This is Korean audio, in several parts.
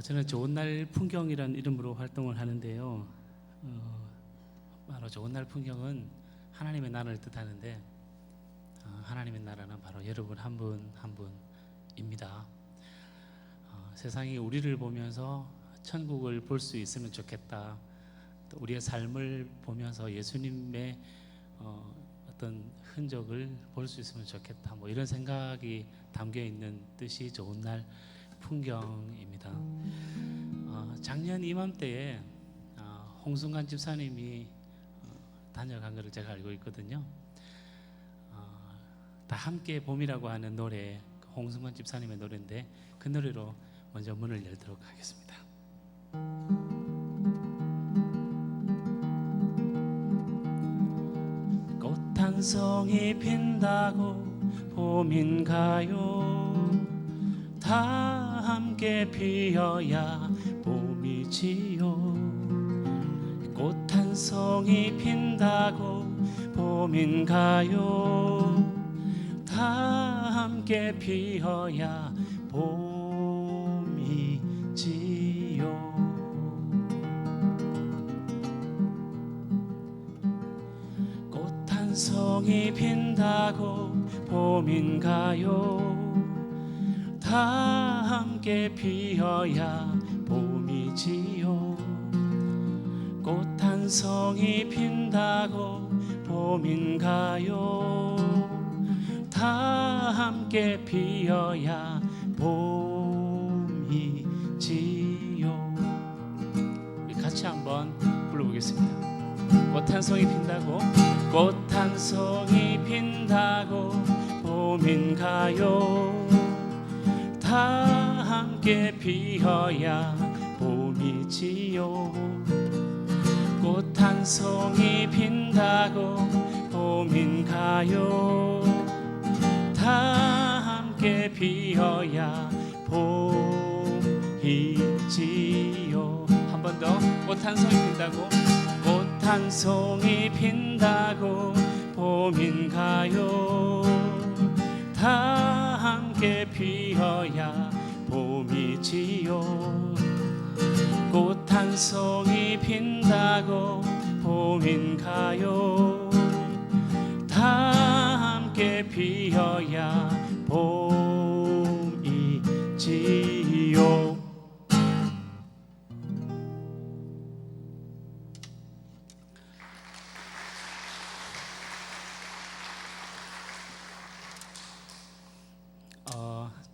저는 좋은 날 풍경이라는 이름으로 활동을 하는데요. 바로 좋은 날 풍경은 하나님의 나라를 뜻하는데 하나님의 나라는 바로 여러분 한 분 한 분입니다. 세상이 우리를 보면서 천국을 볼 수 있으면 좋겠다. 또 우리의 삶을 보면서 예수님의 어떤 흔적을 볼 수 있으면 좋겠다. 뭐 이런 생각이 담겨 있는 뜻이 좋은 날 풍경입니다. 작년 이맘때에 홍순관 집사님이 다녀간 것을 제가 알고 있거든요. 다 함께 봄이라고 하는 노래, 홍순관 집사님의 노래인데 그 노래로 먼저 문을 열도록 하겠습니다. 꽃 한 송이 핀다고 봄인가요? 다 함께 피어야 봄이지요. 꽃 한 송이 핀다고 봄인가요? 다 함께 피어야 봄이지요. 꽃 한 송이 핀다고 봄인가요? 다 함께 피어야 봄이지요. 꽃 한 송이 핀다고 봄인가요? 다 함께 피어야 봄이지요. 우리 같이 한번 불러보겠습니다. 꽃 한 송이 핀다고, 꽃 한 송이 핀다고 봄인가요? 다 함께 피어야 봄이지요. 꽃 한 송이 핀다고 봄인가요? 다 함께 피어야 봄이지요. 한 번 더. 꽃 한 송이 핀다고, 꽃 한 송이 핀다고 봄인가요? 다 함께 피어야 봄이지요. 꽃 한 송이 핀다고 봄인가요? 다 함께 피어야 봄이지요.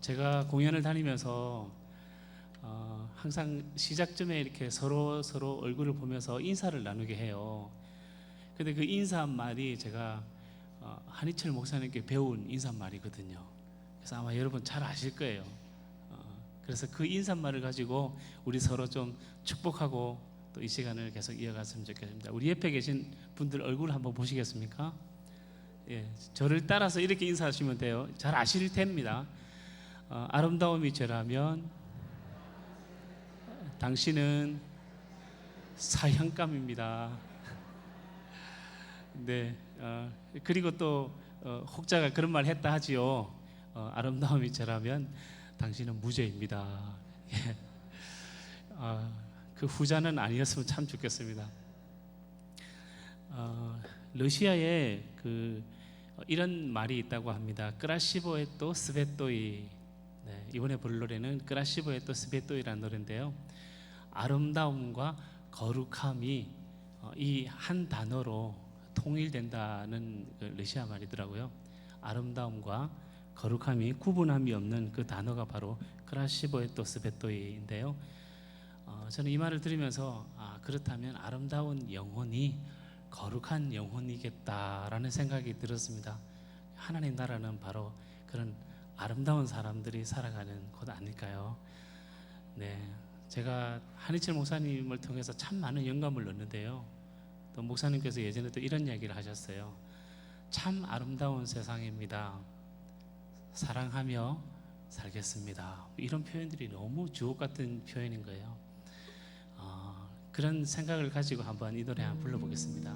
제가 공연을 다니면서 항상 시작점에 이렇게 서로 얼굴을 보면서 인사를 나누게 해요. 근데 그 인사말이 제가 한희철 목사님께 배운 인사말이거든요. 그래서 아마 여러분 잘 아실 거예요. 그래서 그 인사말을 가지고 우리 서로 좀 축복하고 또 이 시간을 계속 이어갔으면 좋겠습니다. 우리 옆에 계신 분들 얼굴 한번 보시겠습니까? 예, 저를 따라서 이렇게 인사하시면 돼요. 잘 아실 텐입니다. 아름다움이 죄라면 당신은 사형감입니다. 네, 그리고 또 혹자가 그런 말 했다 하지요. 아름다움이 죄라면 당신은 무죄입니다. 예. 그 후자는 아니었으면 참 좋겠습니다. 러시아에 이런 말이 있다고 합니다. 크라시보에또 스베토이. 네, 이번에 부를 노래는 크라시보에또 스베토이라는 노래인데요. 아름다움과 거룩함이 이 한 단어로 통일된다는 러시아 말이더라고요. 아름다움과 거룩함이 구분함이 없는 그 단어가 바로 크라시보에또 스베토이인데요. 저는 이 말을 들으면서 그렇다면 아름다운 영혼이 거룩한 영혼이겠다라는 생각이 들었습니다. 하나님 나라는 바로 그런 아름다운 사람들이 살아가는 곳 아닐까요? 네, 제가 한희철 목사님을 통해서 참 많은 영감을 얻는데요. 또 목사님께서 예전에 또 이런 이야기를 하셨어요. 참 아름다운 세상입니다. 사랑하며 살겠습니다. 이런 표현들이 너무 주옥 같은 표현인 거예요. 그런 생각을 가지고 한번 이 노래 한번 불러보겠습니다.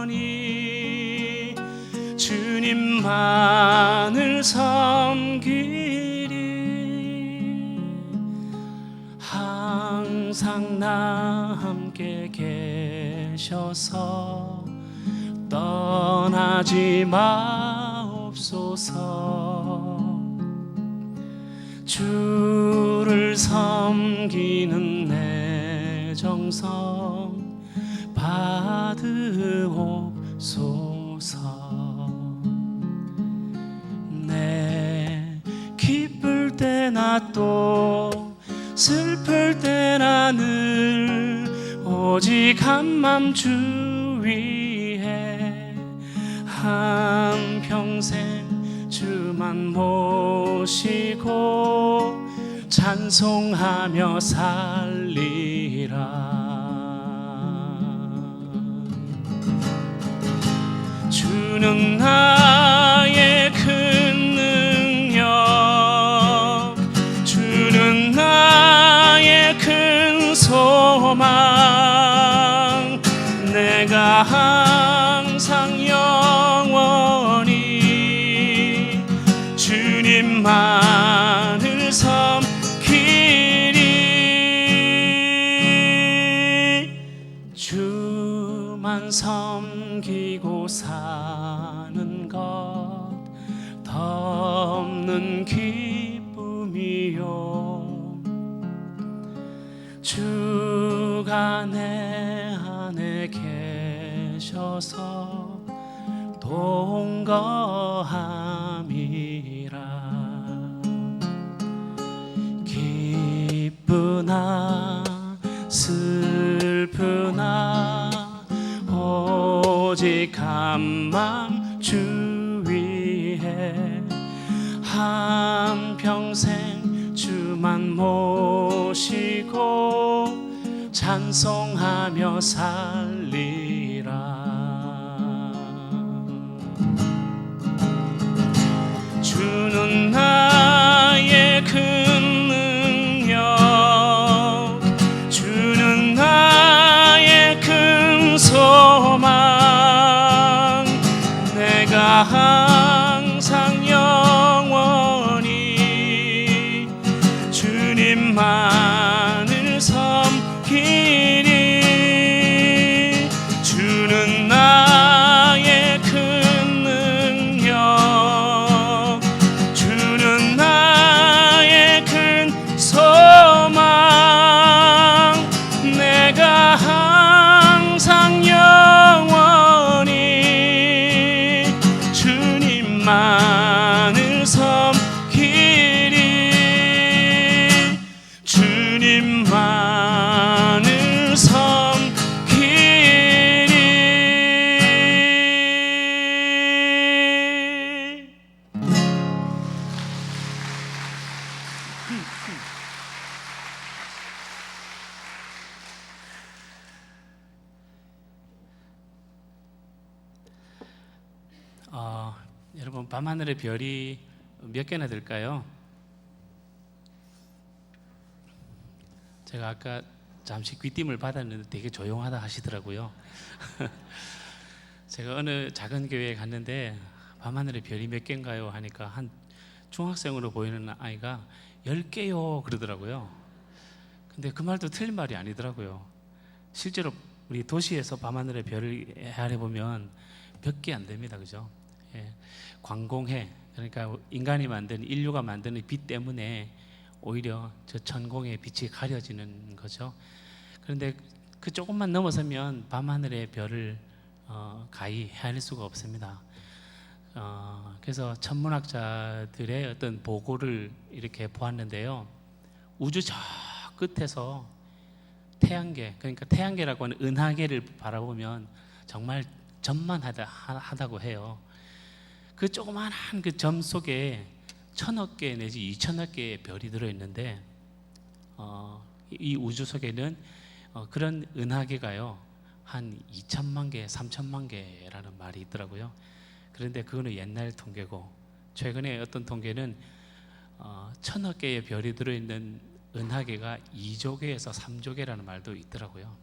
영원히 주님만을 섬기리. 항상 나 함께 계셔서 떠나지 마옵소서. 주를 섬기는 내 정성 받으옵소서. 내 기쁠 때나 또 슬플 때나 늘 오직 한맘 주 위에 한평생 주만 모시고 찬송하며 살리라. 주는 나의 큰 능력, 주는 나의 큰 소망. 내가 항상 영원히 주님만을 섬기리. 주만 섬기고 사는 것 덮는 기쁨이요. 주가 내 안에 계셔서 동거함이라. 기쁘나 슬프나 오직 한맘 주 위에 한평생 주만 모시고 찬송하며 살리라. 주는 나의 큰 능력, 주는 나의 큰 소망. 내가 항상 영원히 주님만을 섬기리. 주는 나의 큰 능력, 주는 나의 큰 소망. 내가 항상 영원히 주님만을 섬기리. 주님만을 섬기리. 여러분, 밤하늘의 별이 몇 개나 될까요? 제가 아까 잠시 귀띔을 받았는데 되게 조용하다 하시더라고요. 제가 어느 작은 교회에 갔는데 밤하늘의 별이 몇 개인가요? 하니까 한 중학생으로 보이는 아이가 10개요 그러더라고요. 근데 그 말도 틀린 말이 아니더라고요. 실제로 우리 도시에서 밤하늘의 별을 헤아려 보면 몇 개 안 됩니다. 그죠? 예. 광공해, 그러니까 인간이 만든, 인류가 만드는 빛 때문에 오히려 저 천공의 빛이 가려지는 거죠. 그런데 그 조금만 넘어서면 밤하늘의 별을 가히 헤아릴 수가 없습니다. 그래서 천문학자들의 어떤 보고를 이렇게 보았는데요, 우주 저 끝에서 태양계, 그러니까 태양계라고 하는 은하계를 바라보면 정말 전만하다고 해요. 그 조그만한 그 점 속에 1000억 개 내지 2000억 개의 별이 들어있는데 이 우주 속에는 그런 은하계가요 한 2000만 개, 3000만 개라는 말이 있더라고요. 그런데 그거는 옛날 통계고, 최근에 어떤 통계는 1000억 개의 별이 들어있는 은하계가 2조 개에서 3조 개라는 말도 있더라고요.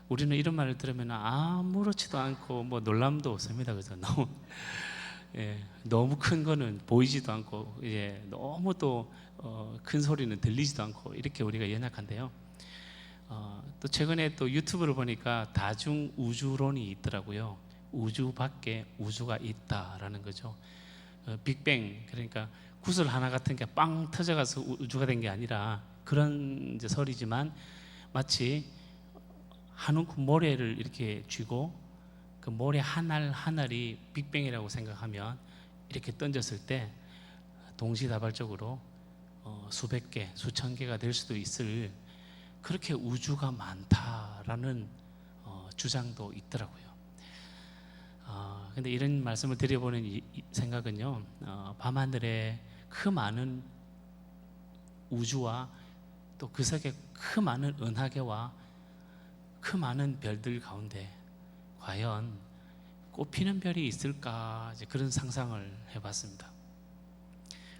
우리는 이런 말을 들으면 아무렇지도 않고 뭐 놀람도 없습니다. 그래서 너무 너무 큰 거는 보이지도 않고 너무 또 큰 소리는 들리지도 않고 이렇게 우리가 연약한데요. 또 최근에 또 유튜브를 보니까 다중 우주론이 있더라고요. 우주 밖에 우주가 있다라는 거죠. 빅뱅, 그러니까 구슬 하나 같은 게 빵 터져가서 우주가 된 게 아니라 그런 이제 설이지만, 마치 한 움큼 모래를 이렇게 쥐고 그 모래 한 알 한 알이 빅뱅이라고 생각하면 이렇게 던졌을 때 동시다발적으로 수백 개, 수천 개가 될 수도 있을, 그렇게 우주가 많다라는 주장도 있더라고요. 근데 이런 말씀을 드려보는 생각은요, 밤하늘에 그 많은 우주와 또 그 속에 그 많은 은하계와 그 많은 별들 가운데 과연 꽃피는 별이 있을까, 이제 그런 상상을 해봤습니다.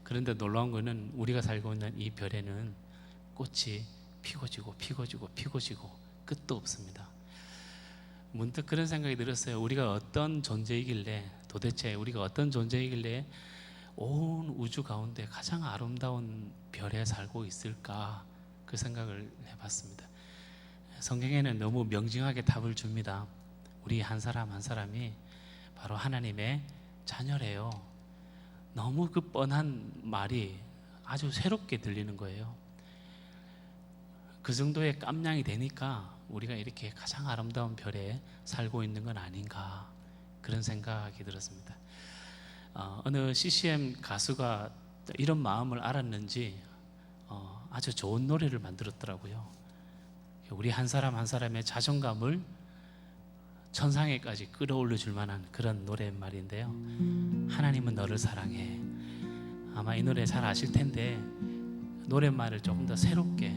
그런데 놀라운 거는 우리가 살고 있는 이 별에는 꽃이 피고 지고 피고 지고 피고 지고 끝도 없습니다. 문득 그런 생각이 들었어요. 우리가 어떤 존재이길래, 도대체 우리가 어떤 존재이길래 온 우주 가운데 가장 아름다운 별에 살고 있을까, 그 생각을 해봤습니다. 성경에는 너무 명징하게 답을 줍니다. 우리 한 사람 한 사람이 바로 하나님의 자녀래요. 너무 그 뻔한 말이 아주 새롭게 들리는 거예요. 그 정도의 깜냥이 되니까 우리가 이렇게 가장 아름다운 별에 살고 있는 건 아닌가, 그런 생각이 들었습니다. 어느 CCM 가수가 이런 마음을 알았는지 아주 좋은 노래를 만들었더라고요. 우리 한 사람 한 사람의 자존감을 천상에까지 끌어올려 줄 만한 그런 노랫말인데요. 하나님은 너를 사랑해. 아마 이 노래 잘 아실 텐데 노랫말을 조금 더 새롭게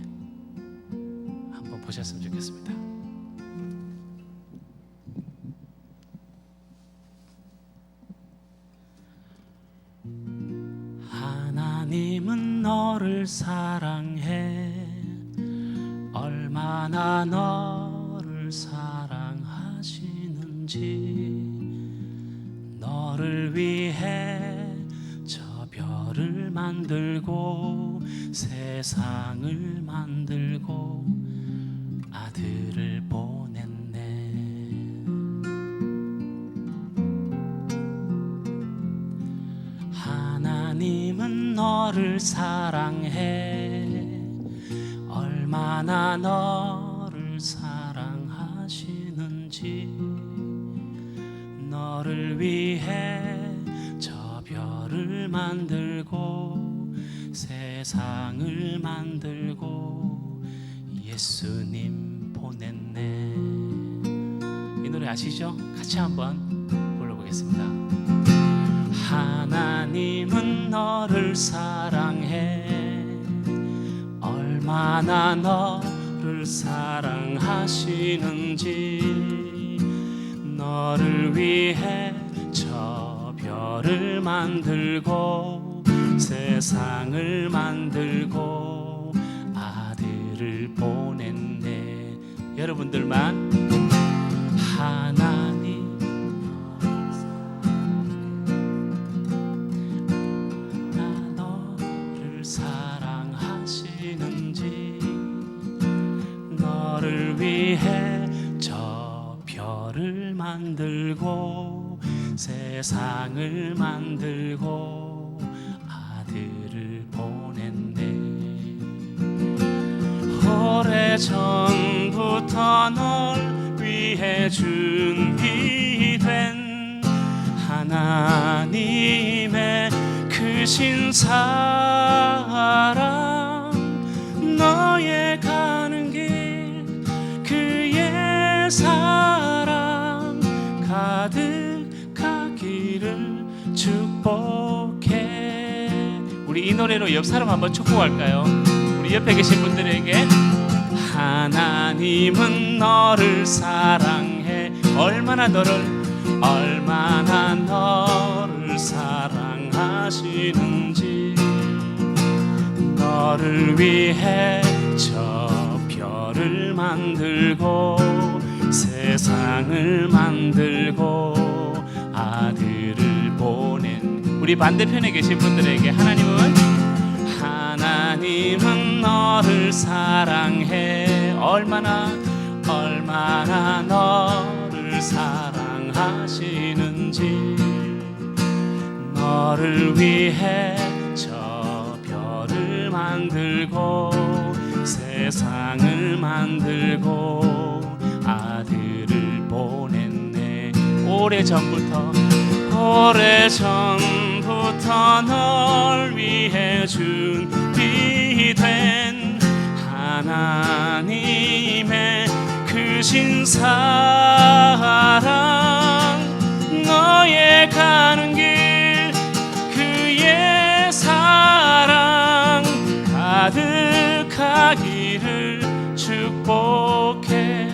한번 보셨으면 좋겠습니다. 하나님은 너를 사랑해. 얼마나 너를 사랑하시는지. 너를 위해 저 별을 만들고 세상을 만들고 아들을 보냈네. 하나님은 너를 사랑해. 얼마나 너를 사랑하시는지. 너를 위해 저 별을 만들고 세상을 만들고 예수님 보냈네. 이 노래 아시죠? 같이 한번 불러보겠습니다. 하나님은 너를 사랑해. 얼마나 너를 사랑하시는지. 너를 위해 저 별을 만들고 세상을 만들고 아들을 보냈네. 여러분들만 하나님 너를 사랑하시는지. 너를 위해 저 별을 만들고 세상을 만들고 아들을 보냈네. 오래전부터 널 위해 준비된 하나님의 크신 사랑. 너의 가는 길 그의 사랑 가득하기를 축복해. 우리 이 노래로 옆 사람 한번 축복할까요? 우리 옆에 계신 분들에게 하나님은 너를 사랑해. 얼마나 너를 사랑하시는지. 너를 위해 저 별을 만들고 세상을 만들고 아들을 보낸. 우리 반대편에 계신 분들에게 하나님은 너를 사랑해. 얼마나 너를 사랑하시는지. 너를 위해 저 별을 만들고 세상을 만들고 아들을 보냈네. 오래전부터 널 위해 준비된 하나님의 크신 사랑. 너의 가는 길 그의 사랑 가득하기를 축복해.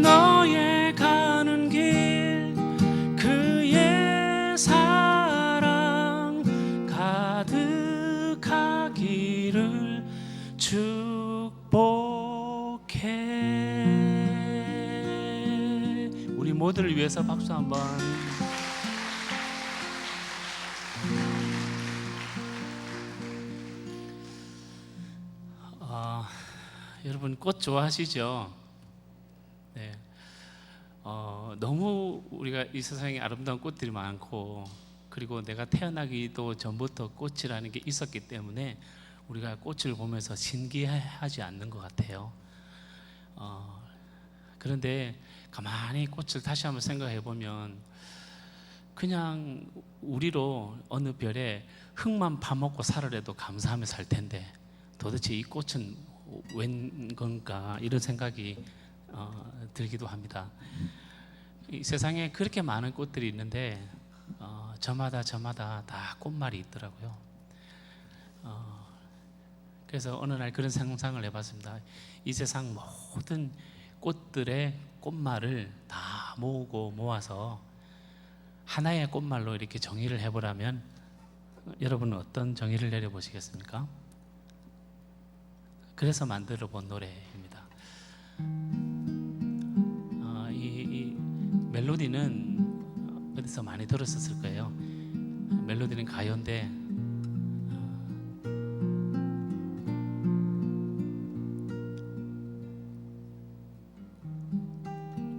너의 가는 길 그의 사랑 가득하기를 축복해. 우리 모두를 위해서 박수 한번. 여러분 꽃 좋아하시죠? 네. 너무 우리가 이 세상에 아름다운 꽃들이 많고, 그리고 내가 태어나기도 전부터 꽃이라는 게 있었기 때문에 우리가 꽃을 보면서 신기하지 않는 것 같아요. 그런데 가만히 꽃을 다시 한번 생각해 보면 그냥 우리로 어느 별에 흙만 파먹고 살으래도 감사하며 살 텐데 도대체 이 꽃은 웬 건가, 이런 생각이 들기도 합니다. 이 세상에 그렇게 많은 꽃들이 있는데 저마다 다 꽃말이 있더라고요. 그래서 어느 날 그런 상상을 해봤습니다. 이 세상 모든 꽃들의 꽃말을 다 모아서 하나의 꽃말로 이렇게 정의를 해보라면 여러분은 어떤 정의를 내려보시겠습니까? 그래서 만들어 본 노래입니다. 이 멜로디는 어디서 많이 들었었을 거예요. 멜로디는 가요인데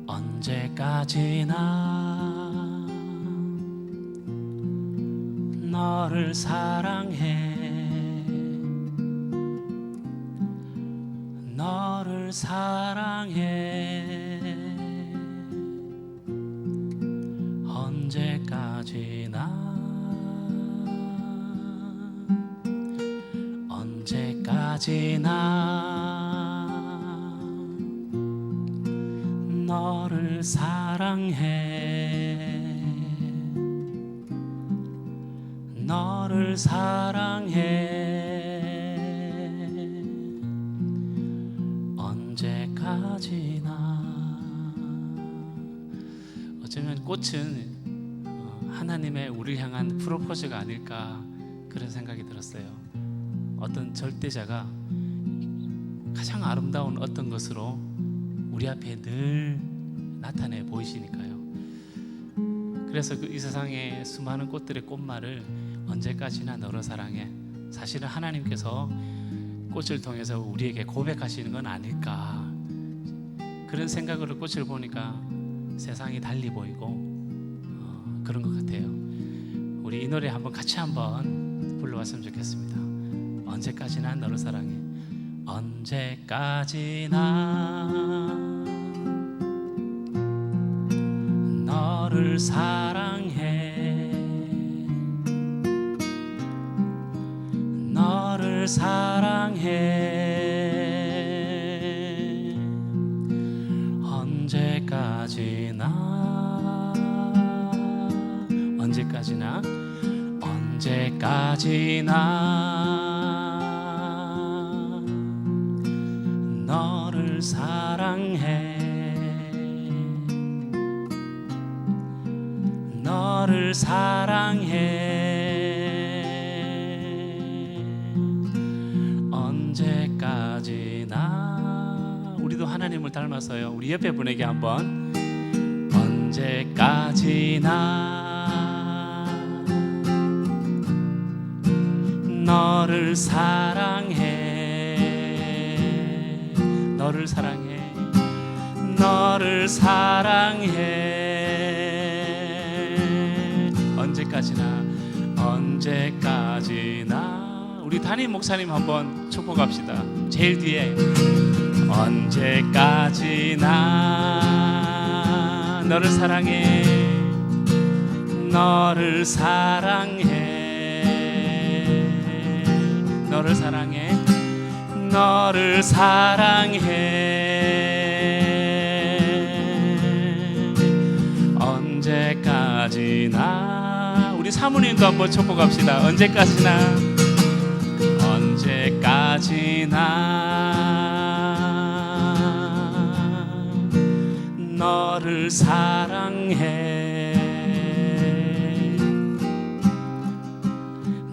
언제까지나 너를 사랑해. 너를 사랑해. 언제까지나 너를 사랑해. 너를 사랑해. 언제까지나. 어쩌면 꽃은 하나님의 우리를 향한 프로포즈가 아닐까, 그런 생각이 들었어요. 어떤 절대자가 가장 아름다운 어떤 것으로 우리 앞에 늘 나타내 보이시니까요. 그래서 이 세상의 수많은 꽃들의 꽃말을 언제까지나 너를 사랑해. 사실은 하나님께서 꽃을 통해서 우리에게 고백하시는 건 아닐까, 그런 생각으로 꽃을 보니까 세상이 달리 보이고 그런 것 같아요. 우리 이 노래 한번 같이 한번 불러봤으면 좋겠습니다. 언제까지나 너를 사랑해. 언제까지나 너를 사랑해. 너를 사랑해. 언제까지나 너를 사랑해. 너를 사랑해. 언제까지나. 우리도 하나님 하나님을 닮아서요. 우리 옆에 분에게 한번 언제까지나 너를 사랑해, 너를 사랑해, 너를 사랑해. 언제까지나, 언제까지나. 우리 담임 목사님 한번 축복합시다. 제일 뒤에 언제까지나 너를 사랑해, 너를 사랑해, 너를 사랑해, 너를 사랑해. 언제까지나. 우리 사모님도 한번 축복합시다. 언제까지나, 언제까지나 너를 사랑해,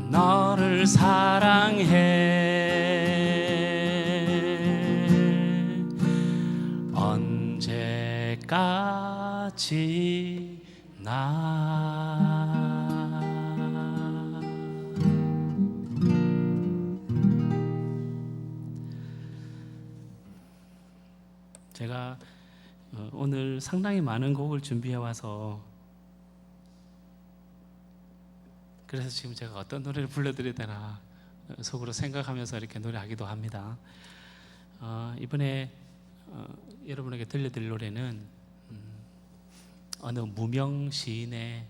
너를 사랑해. 언제까지나. 제가 오늘 상당히 많은 곡을 준비해 와서 그래서 지금 제가 어떤 노래를 불러드려야 되나 속으로 생각하면서 이렇게 노래하기도 합니다. 이번에 여러분에게 들려드릴 노래는 어느 무명 시인의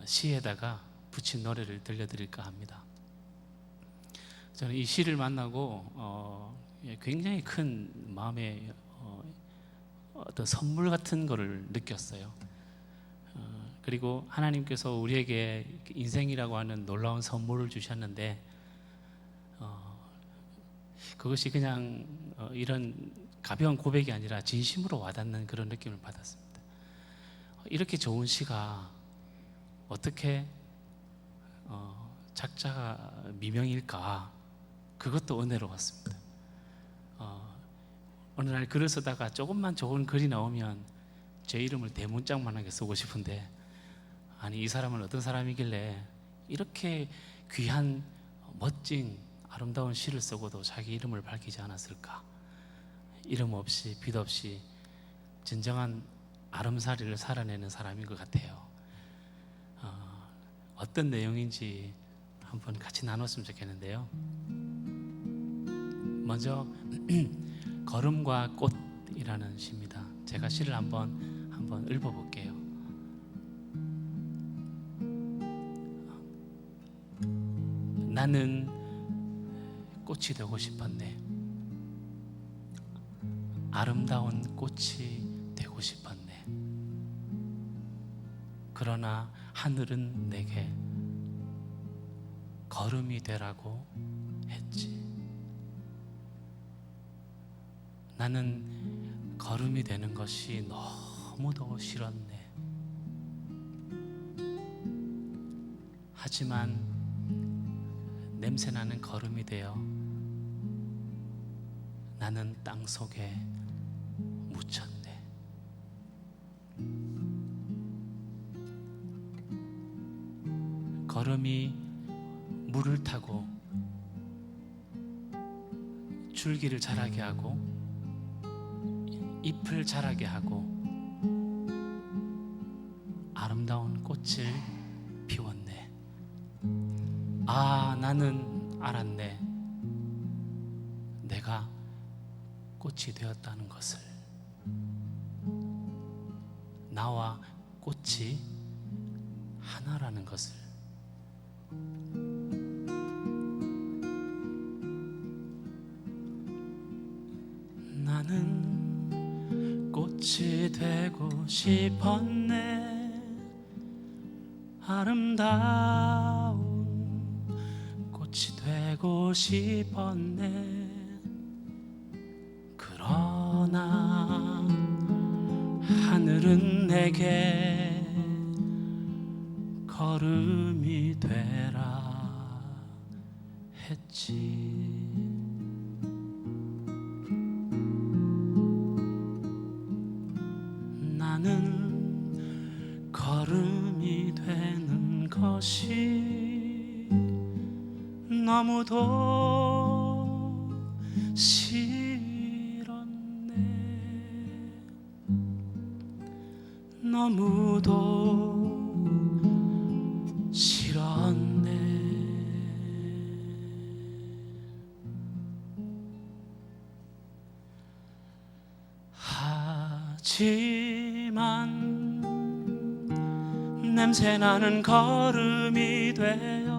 시에다가 붙인 노래를 들려드릴까 합니다. 저는 이 시를 만나고 굉장히 큰 마음의 어떤 선물 같은 거를 느꼈어요. 그리고 하나님께서 우리에게 인생이라고 하는 놀라운 선물을 주셨는데 그것이 그냥 이런 가벼운 고백이 아니라 진심으로 와닿는 그런 느낌을 받았습니다. 이렇게 좋은 시가 어떻게 작자가 미명일까? 그것도 은혜로웠습니다. 어느 날 글을 쓰다가 조금만 좋은 글이 나오면 제 이름을 대문짝만하게 쓰고 싶은데, 아니 이 사람은 어떤 사람이길래 이렇게 귀한 멋진 아름다운 시를 쓰고도 자기 이름을 밝히지 않았을까? 이름 없이 빛 없이 진정한 아름사리를 살아내는 사람인 것 같아요. 어떤 내용인지 한번 같이 나눴으면 좋겠는데요. 먼저 걸음과 꽃이라는 시입니다. 제가 시를 한번 읽어볼게요. 나는 꽃이 되고 싶었네. 아름다운 꽃이 되고 싶었네. 그러나 하늘은 내게 걸음이 되라고 했지. 나는 걸음이 되는 것이 너무도 싫었네. 하지만 냄새나는 걸음이 되어 나는 땅 속에 묻혔네. 걸음이 물을 타고 줄기를 자라게 하고 잎을 자라게 하고 아름다운 꽃을 피웠네. 아, 나는 알았네. 내가 꽃이 되었다는 것을. 나와 꽃이 하나라는 것을. 나는 꽃이 되고 싶었네. 아름다운 꽃이 되고 싶었네. 그러나 하늘은 내게 걸음이 되라 했지. 나는 걸음이 되는 것이 너무도 싫었네. 너무도 싫었네. 하지만 냄새나는 걸음이 되어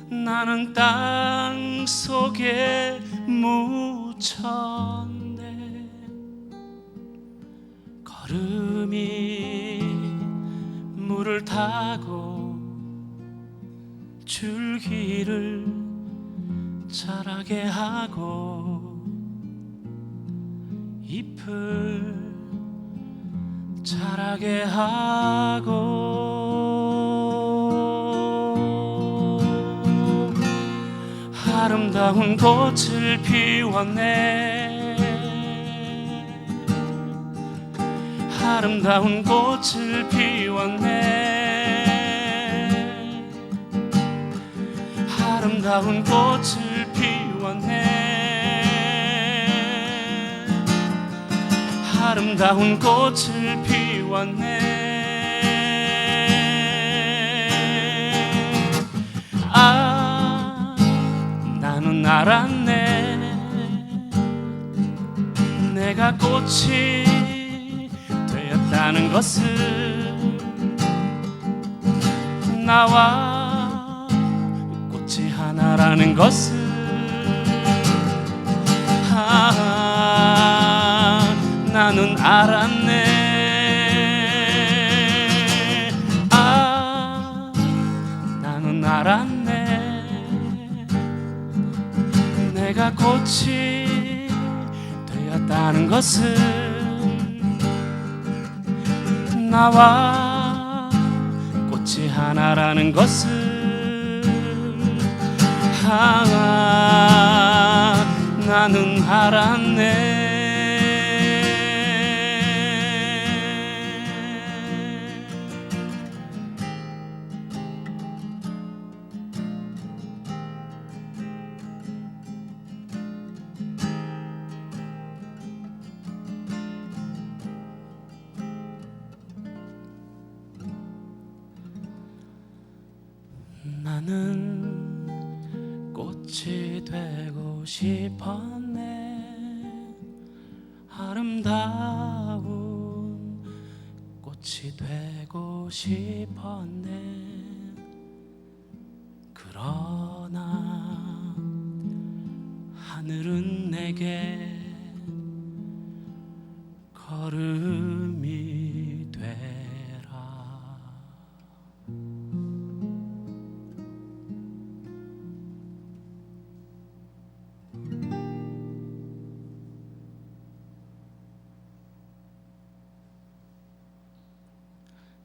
나는 땅 속에 묻혔네. 걸음이 물을 타고 줄기를 자라게 하고 잎을 자라게 하고 아름다운 꽃을 피웠네. 아름다운 꽃을 피웠네. 아름다운 꽃을 피웠네. 아름다운 꽃을 피웠네. 아, 나는 알았네. 내가 꽃이 되었다는 것을. 나와 꽃이 하나라는 것을. 나는 알았네. 나는 알았네. 내가 꽃이 되었다는 것을. 나와 꽃이 하나라는 것을. 나는 알았네. 나는 꽃이 되고 싶었네. 아름다운 꽃이 되고 싶었네. 그러나 하늘은 내게 걸음이 되라.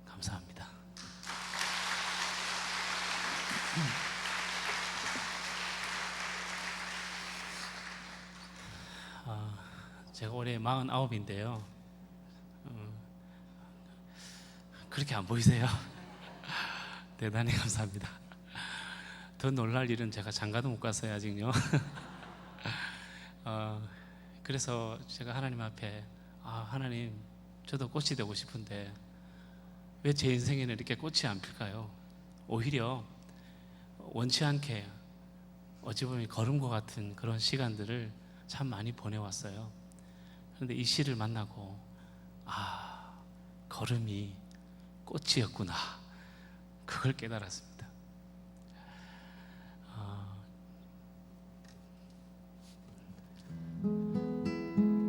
감사합니다. 제가 올해 49인데요. 그렇게 안 보이세요? 대단히 감사합니다. 더 놀랄 일은 제가 장가도 못 갔어요, 아직요. 그래서 제가 하나님 앞에 하나님, 저도 꽃이 되고 싶은데 왜 제 인생에는 이렇게 꽃이 안 필까요? 오히려 원치 않게 어찌 보면 걸음과 같은 그런 시간들을 참 많이 보내왔어요. 그런데 이 시를 만나고 걸음이 꽃이었구나, 그걸 깨달았습니다.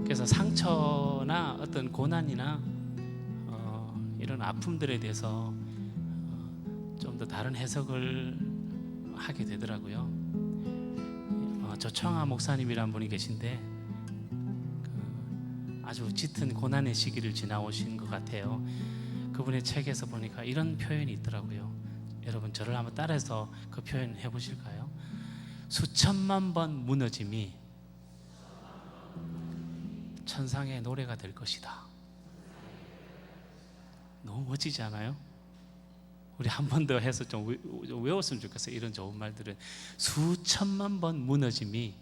그래서 상처나 어떤 고난이나 이런 아픔들에 대해서 좀 더 다른 해석을 하게 되더라고요. 조청아 목사님이란 분이 계신데 아주 짙은 고난의 시기를 지나오신 것 같아요. 그분의 책에서 보니까 이런 표현이 있더라고요. 여러분 저를 한번 따라서 그 표현 해보실까요? 수천만 번 무너짐이 천상의 노래가 될 것이다. 너무 멋지지 않아요? 우리 한 번 더 해서 좀 외웠으면 좋겠어요. 이런 좋은 말들은 수천만 번 무너짐이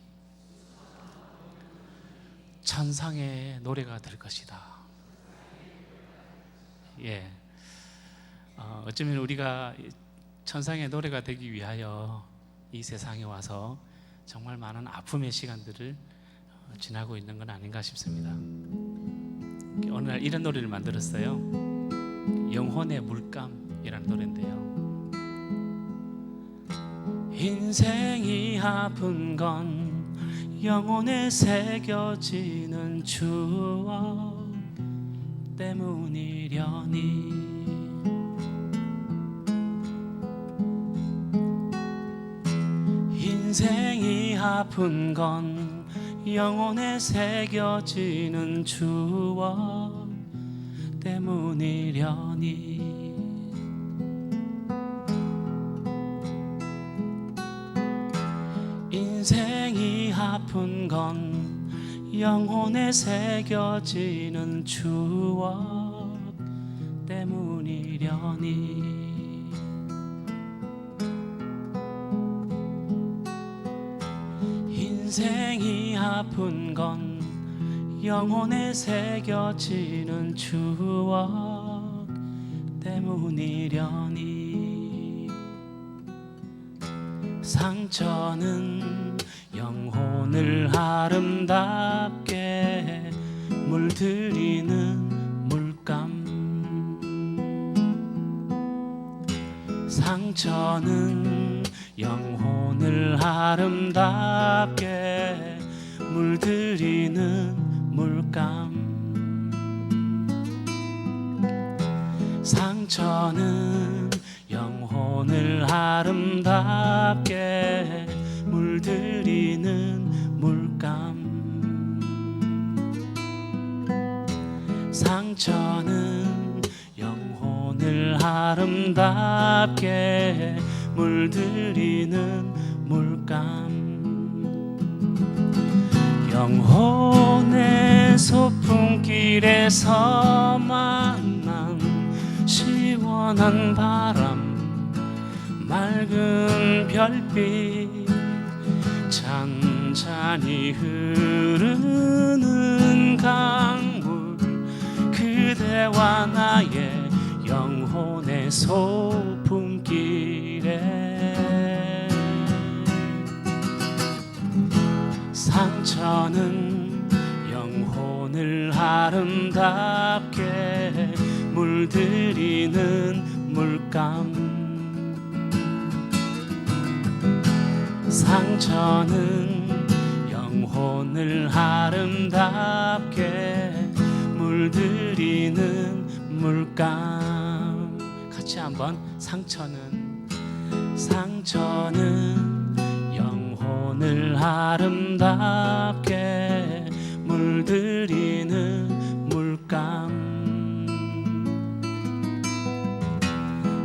천상의 노래가 될 것이다. 예, 어쩌면 우리가 천상의 노래가 되기 위하여 이 세상에 와서 정말 많은 아픔의 시간들을 지나고 있는 건 아닌가 싶습니다. 어느 날 이런 노래를 만들었어요. 영혼의 물감이라는 노래인데요. 인생이 아픈 건 영혼에 새겨지는 추억 때문이려니 인생이 아픈 건 영혼에 새겨지는 추억 때문이려니 인생이 아픈 건 영혼에 새겨지는 추억 때문이려니 인생이 아픈 건 영혼에 새겨지는 추억 때문이려니 상처는 영혼을 아름답게 물들이는 물감 상처는 영혼을 아름답게 물들이는 물감 상처는 영혼을 아름답게 물들이는 물감 상처는 영혼을 아름답게 물들이는 물감 영혼의 소풍길에서 만난 시원한 바람 맑은 별빛 잔잔히 흐르는 강물 그대와 나의 영혼의 소풍길에 상처는 영혼을 아름답게 물들이는 물감 상처는 영혼을 아름답게 물들이는 물감 같이 한번 상처는 영혼을 아름답게 물들이는 물감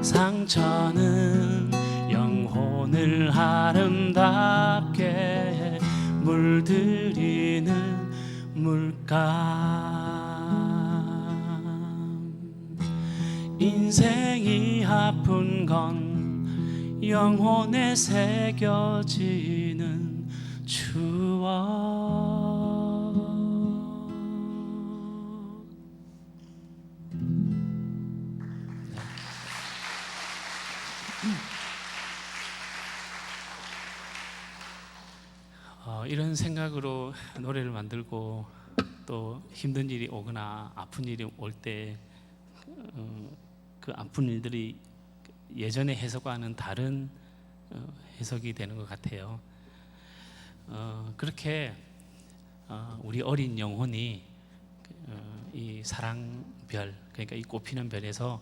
상처는 영혼을 아름답게 물들이는 물감 인생이 아픈 건 영혼에 새겨지는 추억 이런 생각으로 노래를 만들고 또 힘든 일이 오거나 아픈 일이 올 때 그 아픈 일들이 예전의 해석과는 다른 해석이 되는 것 같아요. 그렇게 우리 어린 영혼이 이 사랑별 그러니까 이 꽃피는 별에서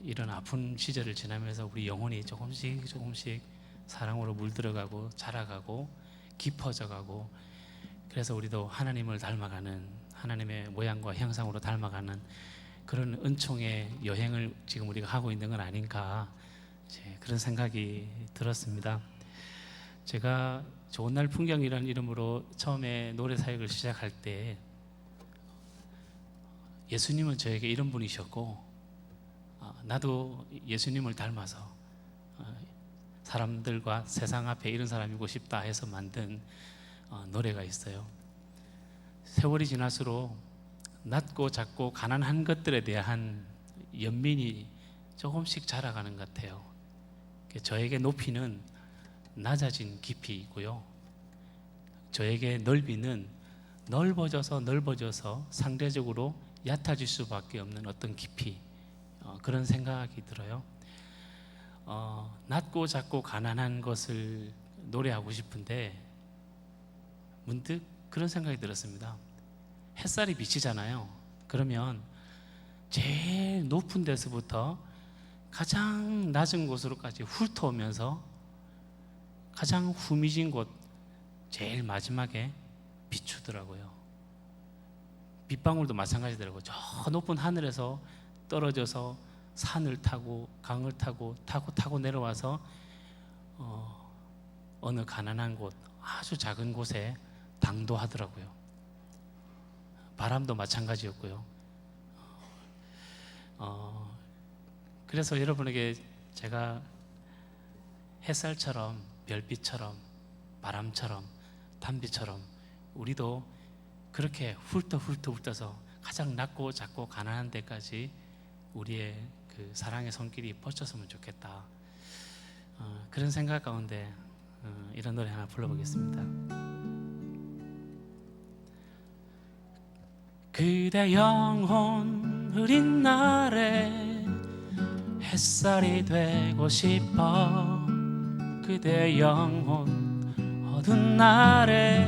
이런 아픈 시절을 지나면서 우리 영혼이 조금씩 사랑으로 물들어가고 자라가고 깊어져가고 그래서 우리도 하나님을 닮아가는 하나님의 모양과 형상으로 닮아가는 그런 은총의 여행을 지금 우리가 하고 있는 건 아닌가 그런 생각이 들었습니다. 제가 좋은 날 풍경이라는 이름으로 처음에 노래 사역을 시작할 때 예수님은 저에게 이런 분이셨고 나도 예수님을 닮아서 사람들과 세상 앞에 이런 사람이고 싶다 해서 만든 노래가 있어요. 세월이 지날수록 낮고 작고 가난한 것들에 대한 연민이 조금씩 자라가는 것 같아요. 저에게 높이는 낮아진 깊이이고요, 저에게 넓이는 넓어져서 상대적으로 얕아질 수밖에 없는 어떤 깊이, 그런 생각이 들어요. 낮고 작고 가난한 것을 노래하고 싶은데 문득 그런 생각이 들었습니다. 햇살이 비치잖아요. 그러면 제일 높은 데서부터 가장 낮은 곳으로까지 훑어오면서 가장 후미진 곳 제일 마지막에 비추더라고요. 빗방울도 마찬가지더라고요. 저 높은 하늘에서 떨어져서 산을 타고 강을 타고 내려와서 어느 가난한 곳, 아주 작은 곳에 당도하더라고요. 바람도 마찬가지였고요. 그래서 여러분에게 제가 햇살처럼, 별빛처럼, 바람처럼, 단비처럼 우리도 그렇게 훑어서 가장 낮고 작고 가난한 데까지 우리의 그 사랑의 손길이 뻗쳤으면 좋겠다. 그런 생각 가운데 이런 노래 하나 불러보겠습니다. 그대 영혼 흐린 날에 햇살이 되고 싶어. 그대 영혼 어두운 날에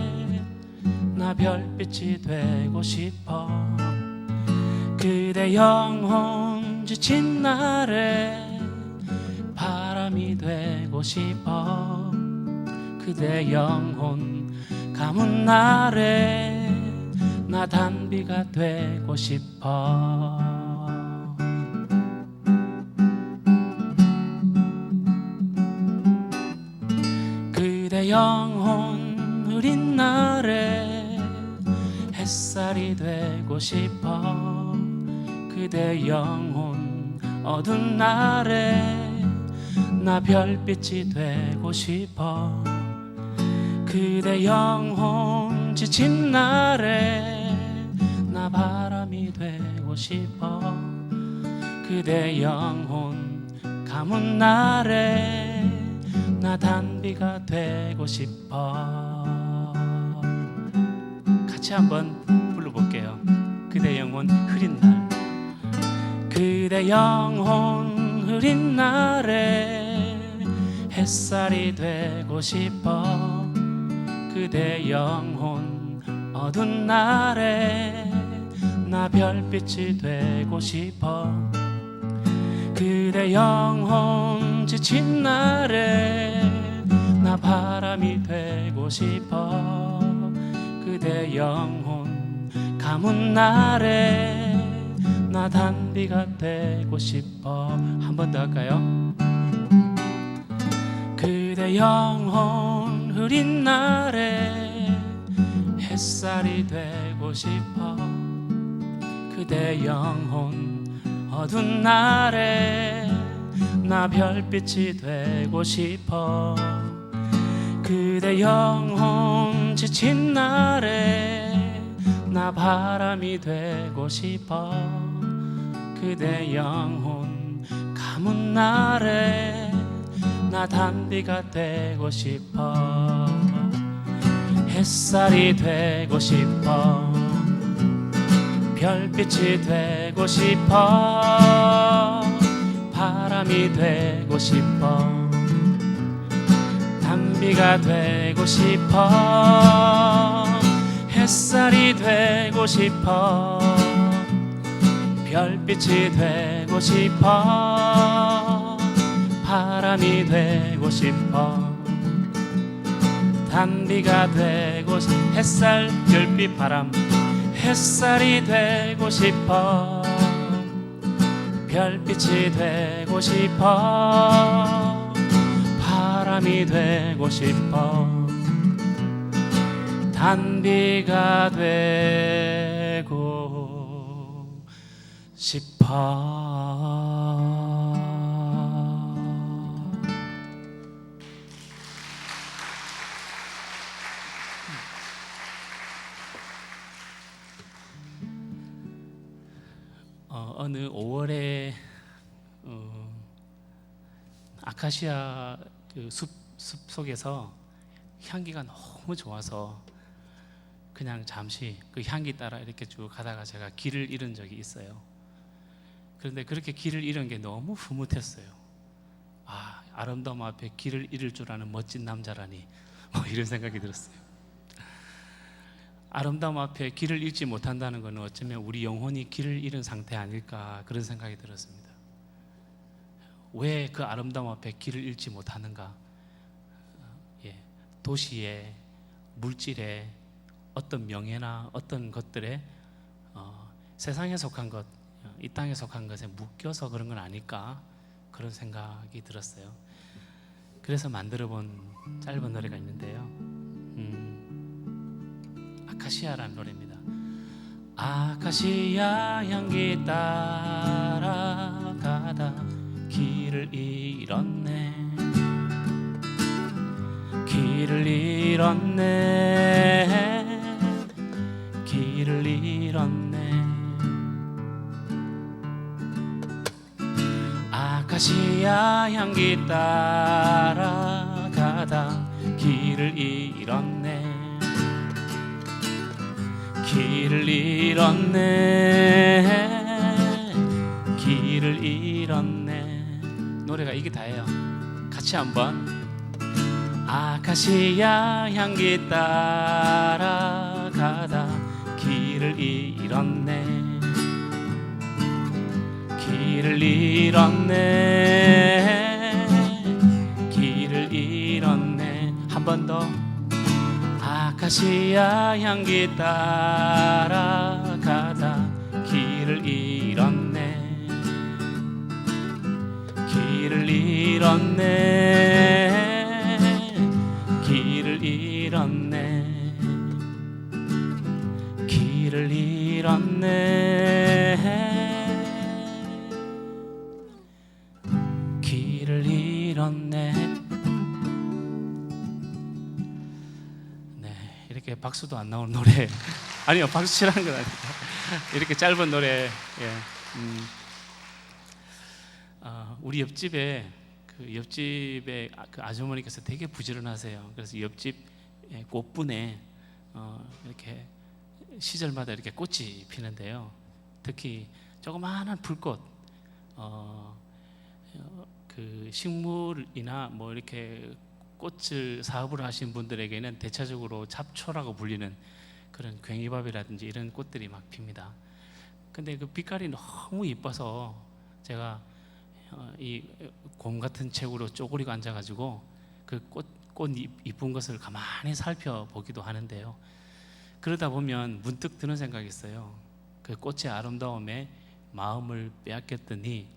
나 별빛이 되고 싶어. 그대 영혼 지친 날에 바람이 되고 싶어. 그대 영혼 가문 날에 나 단비가 되고 싶어. 그대 영혼 흐린 날에 햇살이 되고 싶어. 그대 영혼 어두운 날에 나 별빛이 되고 싶어. 그대 영혼 지친 날에 나 바람이 되고 싶어. 그대 영혼 가문 날에 나 단비가 되고 싶어. 같이 한번 불러볼게요. 그대 영혼 흐린 날. 그대 영혼 흐린 날에 햇살이 되고 싶어. 그대 영혼 어두운 날에 나 별빛이 되고 싶어. 그대 영혼 지친 날에 나 바람이 되고 싶어. 그대 영혼 가문 날에 나 단비가 되고 싶어. 한 번 더 할까요? 그대 영혼 흐린 날에 햇살이 되고 싶어. 그대 영혼 어두운 날에 나 별빛이 되고 싶어. 그대 영혼 지친 날에 나 바람이 되고 싶어. 그대 영혼 가문 날에 나 단비가 되고 싶어. 햇살이 되고 싶어. 별빛이 되고 싶어. 바람이 되고 싶어. 단비가 되고 싶어. 햇살이 되고 싶어. 별빛이 되고 싶어. 바람이 되고 싶어. 단비가 되고 햇살 별빛 바람. 햇살이 되고 싶어. 별빛이 되고 싶어. 바람이 되고 싶어. 단비가 되고 싶어. 어느 5월에 아카시아 그 숲 속에서 향기가 너무 좋아서 그냥 잠시 그 향기 따라 이렇게 쭉 가다가 제가 길을 잃은 적이 있어요. 그런데 그렇게 길을 잃은 게 너무 흐뭇했어요. 아, 아름다움 앞에 길을 잃을 줄 아는 멋진 남자라니, 뭐 이런 생각이 들었어요. 아름다움 앞에 길을 잃지 못한다는 것은 어쩌면 우리 영혼이 길을 잃은 상태 아닐까, 그런 생각이 들었습니다. 왜 그 아름다움 앞에 길을 잃지 못하는가? 도시에, 물질에, 어떤 명예나 어떤 것들에 세상에 속한 것, 이 땅에 속한 것에 묶여서 그런 건 아닐까, 그런 생각이 들었어요. 그래서 만들어 본 짧은 노래가 있는데요. 아카시아라는 노래입니다. 아카시아 향기 따라가다 길을 잃었네. 길을 잃었네. 길을 잃었네. 아카시아 향기 따라가다 길을 잃었네. 길을 잃었네. 길을 잃었네. 노래가 이게 다예요. 같이 한번. 아카시아 향기 따라가다 길을 잃었네. 길을 잃었네. 길을 잃었네. 한 번 더. 아카시아 향기 따라가다 길을 잃었네. 길을 잃었네. 길을 잃었네. 길을 잃었네. 길을 잃었네. 네, 이렇게 박수도 안 나오는 노래. 아니요, 박수 치라는 건 아니고 이렇게 짧은 노래. 우리 옆집에 그 아주머니께서 되게 부지런하세요. 그래서 옆집 꽃분에 이렇게 시절마다 이렇게 꽃이 피는데요. 특히 조그마한 불꽃, 그 식물이나 뭐 이렇게 꽃을 사업을 하신 분들에게는 대체적으로 잡초라고 불리는 그런 괭이밥이라든지 이런 꽃들이 막 핍니다. 근데 그 빛깔이 너무 이뻐서 제가 이 곰 같은 책으로 쪼그리고 앉아가지고 그 꽃 이쁜 것을 가만히 살펴보기도 하는데요. 그러다 보면 문득 드는 생각이 있어요. 그 꽃의 아름다움에 마음을 빼앗겼더니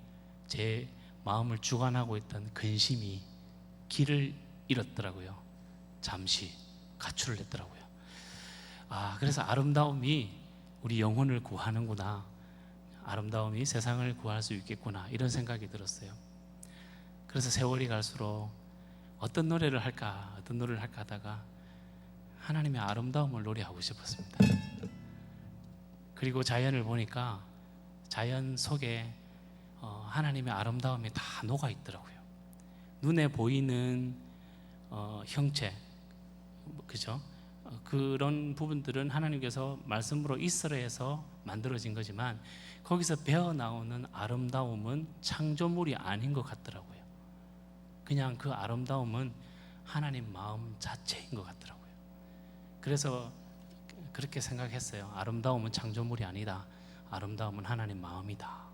제 마음을 주관하고 있던 근심이 길을 잃었더라고요. 잠시 가출을 했더라고요. 그래서 아름다움이 우리 영혼을 구하는구나, 아름다움이 세상을 구할 수 있겠구나, 이런 생각이 들었어요. 그래서 세월이 갈수록 어떤 노래를 할까 하다가 하나님의 아름다움을 노래하고 싶었습니다. 그리고 자연을 보니까 자연 속에 하나님의 아름다움이 다 녹아 있더라고요. 눈에 보이는 형체, 그죠? 그런 부분들은 하나님께서 말씀으로 이스라엘에서 만들어진 거지만 거기서 배어 나오는 아름다움은 창조물이 아닌 것 같더라고요. 그냥 그 아름다움은 하나님 마음 자체인 것 같더라고요. 그래서 그렇게 생각했어요. 아름다움은 창조물이 아니다. 아름다움은 하나님 마음이다.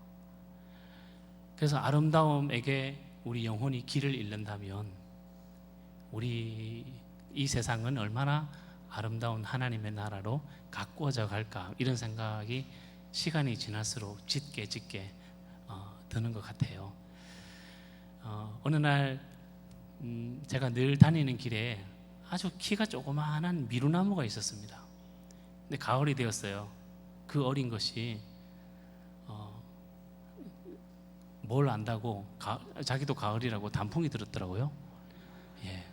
그래서 아름다움에게 우리 영혼이 길을 잃는다면 우리 이 세상은 얼마나 아름다운 하나님의 나라로 가꾸어져 갈까, 이런 생각이 시간이 지날수록 짙게 드는 것 같아요. 어느 날 제가 늘 다니는 길에 아주 키가 조그마한 미루나무가 있었습니다. 근데 가을이 되었어요. 그 어린 것이 뭘 안다고 자기도 가을이라고 단풍이 들었더라고요. 예.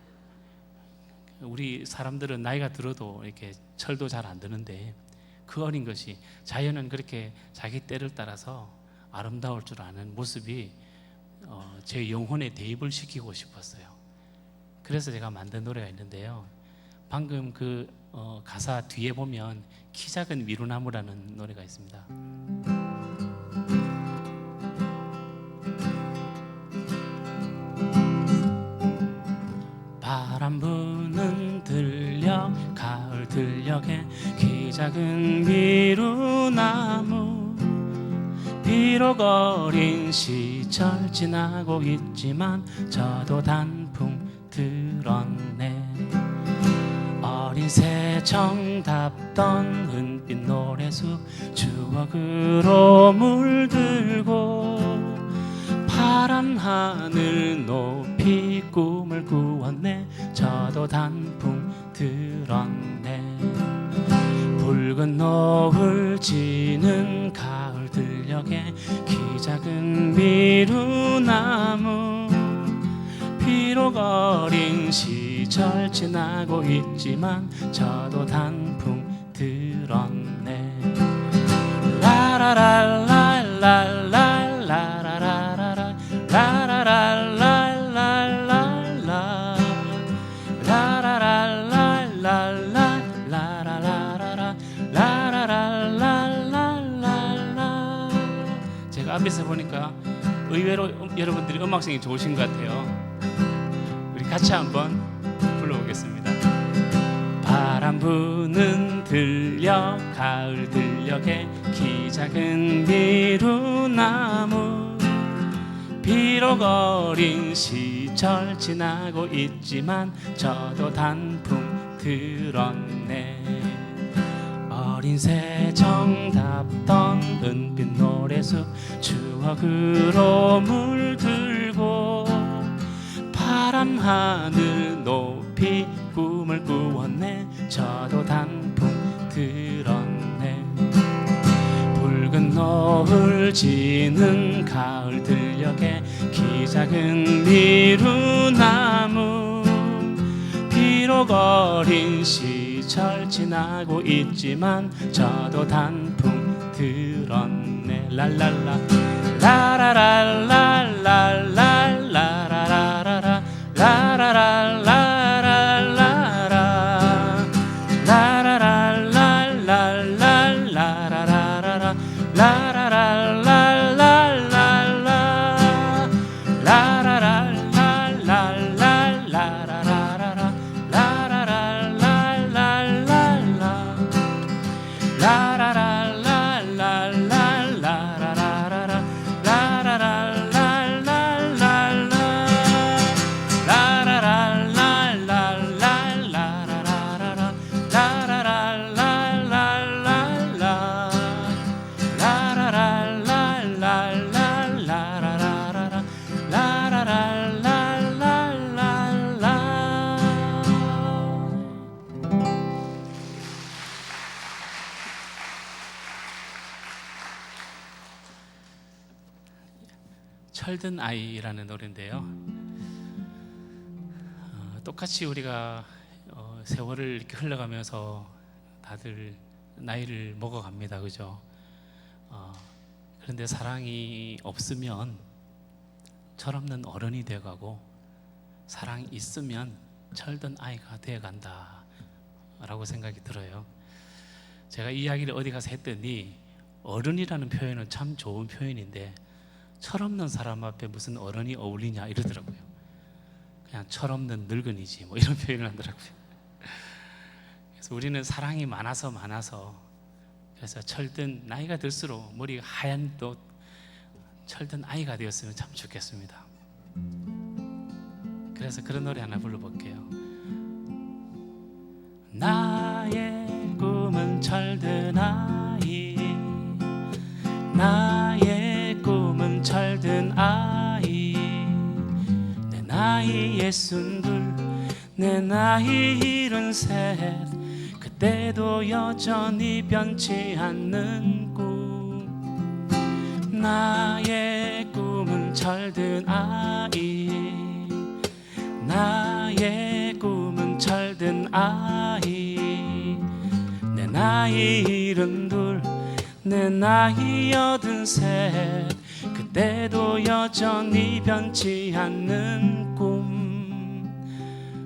우리 사람들은 나이가 들어도 이렇게 철도 잘 안 드는데 그 어린 것이 자연은 그렇게 자기 때를 따라서 아름다울 줄 아는 모습이 제 영혼에 대입을 시키고 싶었어요. 그래서 제가 만든 노래가 있는데요. 방금 그 가사 뒤에 보면 키 작은 미루나무라는 노래가 있습니다. 바람 부는 들녘 가을 들녘에 키 작은 미루나무 비록 어린 시절 지나고 있지만 저도 단풍 들었네. 어린 새 정답던 은빛 노래숲 추억으로 물들고 파란 하늘 높이 꿈을 꾸었네. 저도 단풍 들었네. 붉은 노을 지는 가을 들녘에 키 작은 미루나무 비록 어린 시절 지나고 있지만 저도 단풍 들었네. 라라랄랄랄랄라라라라라 라라랄랄랄랄라 라라랄랄랄라라라라라 라라랄랄랄라. 제가 앞에서 보니까 의외로 여러분들이 음악성이 좋으신 것 같아요. 우리 같이 한번 불러보겠습니다. 바람 부는 들녘 가을 들녘에 키 작은 미루나무 비록 어린 시절 지나고 있지만 저도 단풍 들었네. 어린 새 정답던 은빛 노래숲 추억으로 물들고 파란 하늘 높이 꿈을 꾸었네. 저도 단풍 들었네. 붉은 노을 지는 가을 들녘에 키 작은 미루나무 비록 어린 시절 지나고 있지만 저도 단풍 들었네. 랄랄라 라라랄랄랄라라라라라 라라랄랄랄라라 라라랄랄랄라라라라라 라라랄랄랄라라 라라랄랄랄라라라라라 철든 아이라는 노래인데요. 똑같이 우리가 세월을 이렇게 흘러가면서 다들 나이를 먹어갑니다, 그죠? 그런데 사랑이 없으면 철없는 어른이 되어가고 사랑이 있으면 철든 아이가 되어간다 라고 생각이 들어요. 제가 이 이야기를 어디 가서 했더니 어른이라는 표현은 참 좋은 표현인데 철없는 사람 앞에 무슨 어른이 어울리냐 이러더라고요. 그냥 철없는 늙은이지 뭐 이런 표현을 하더라고요. 그래서 우리는 사랑이 많아서 그래서 철든 나이가 들수록 머리가 하얀 또 철든 아이가 되었으면 참 좋겠습니다. 그래서 그런 노래 하나 불러볼게요. 나의 꿈은 철든 아이, 나의 꿈은 철든 아이. 내 나이 62, 내 나이 73, 그때도 여전히 변치 않는 꿈. 나의 꿈은 철든 아이, 나의 꿈은 철든 아이. 내 나이 72, 내 나이 83, 그때도 여전히 변치 않는 꿈.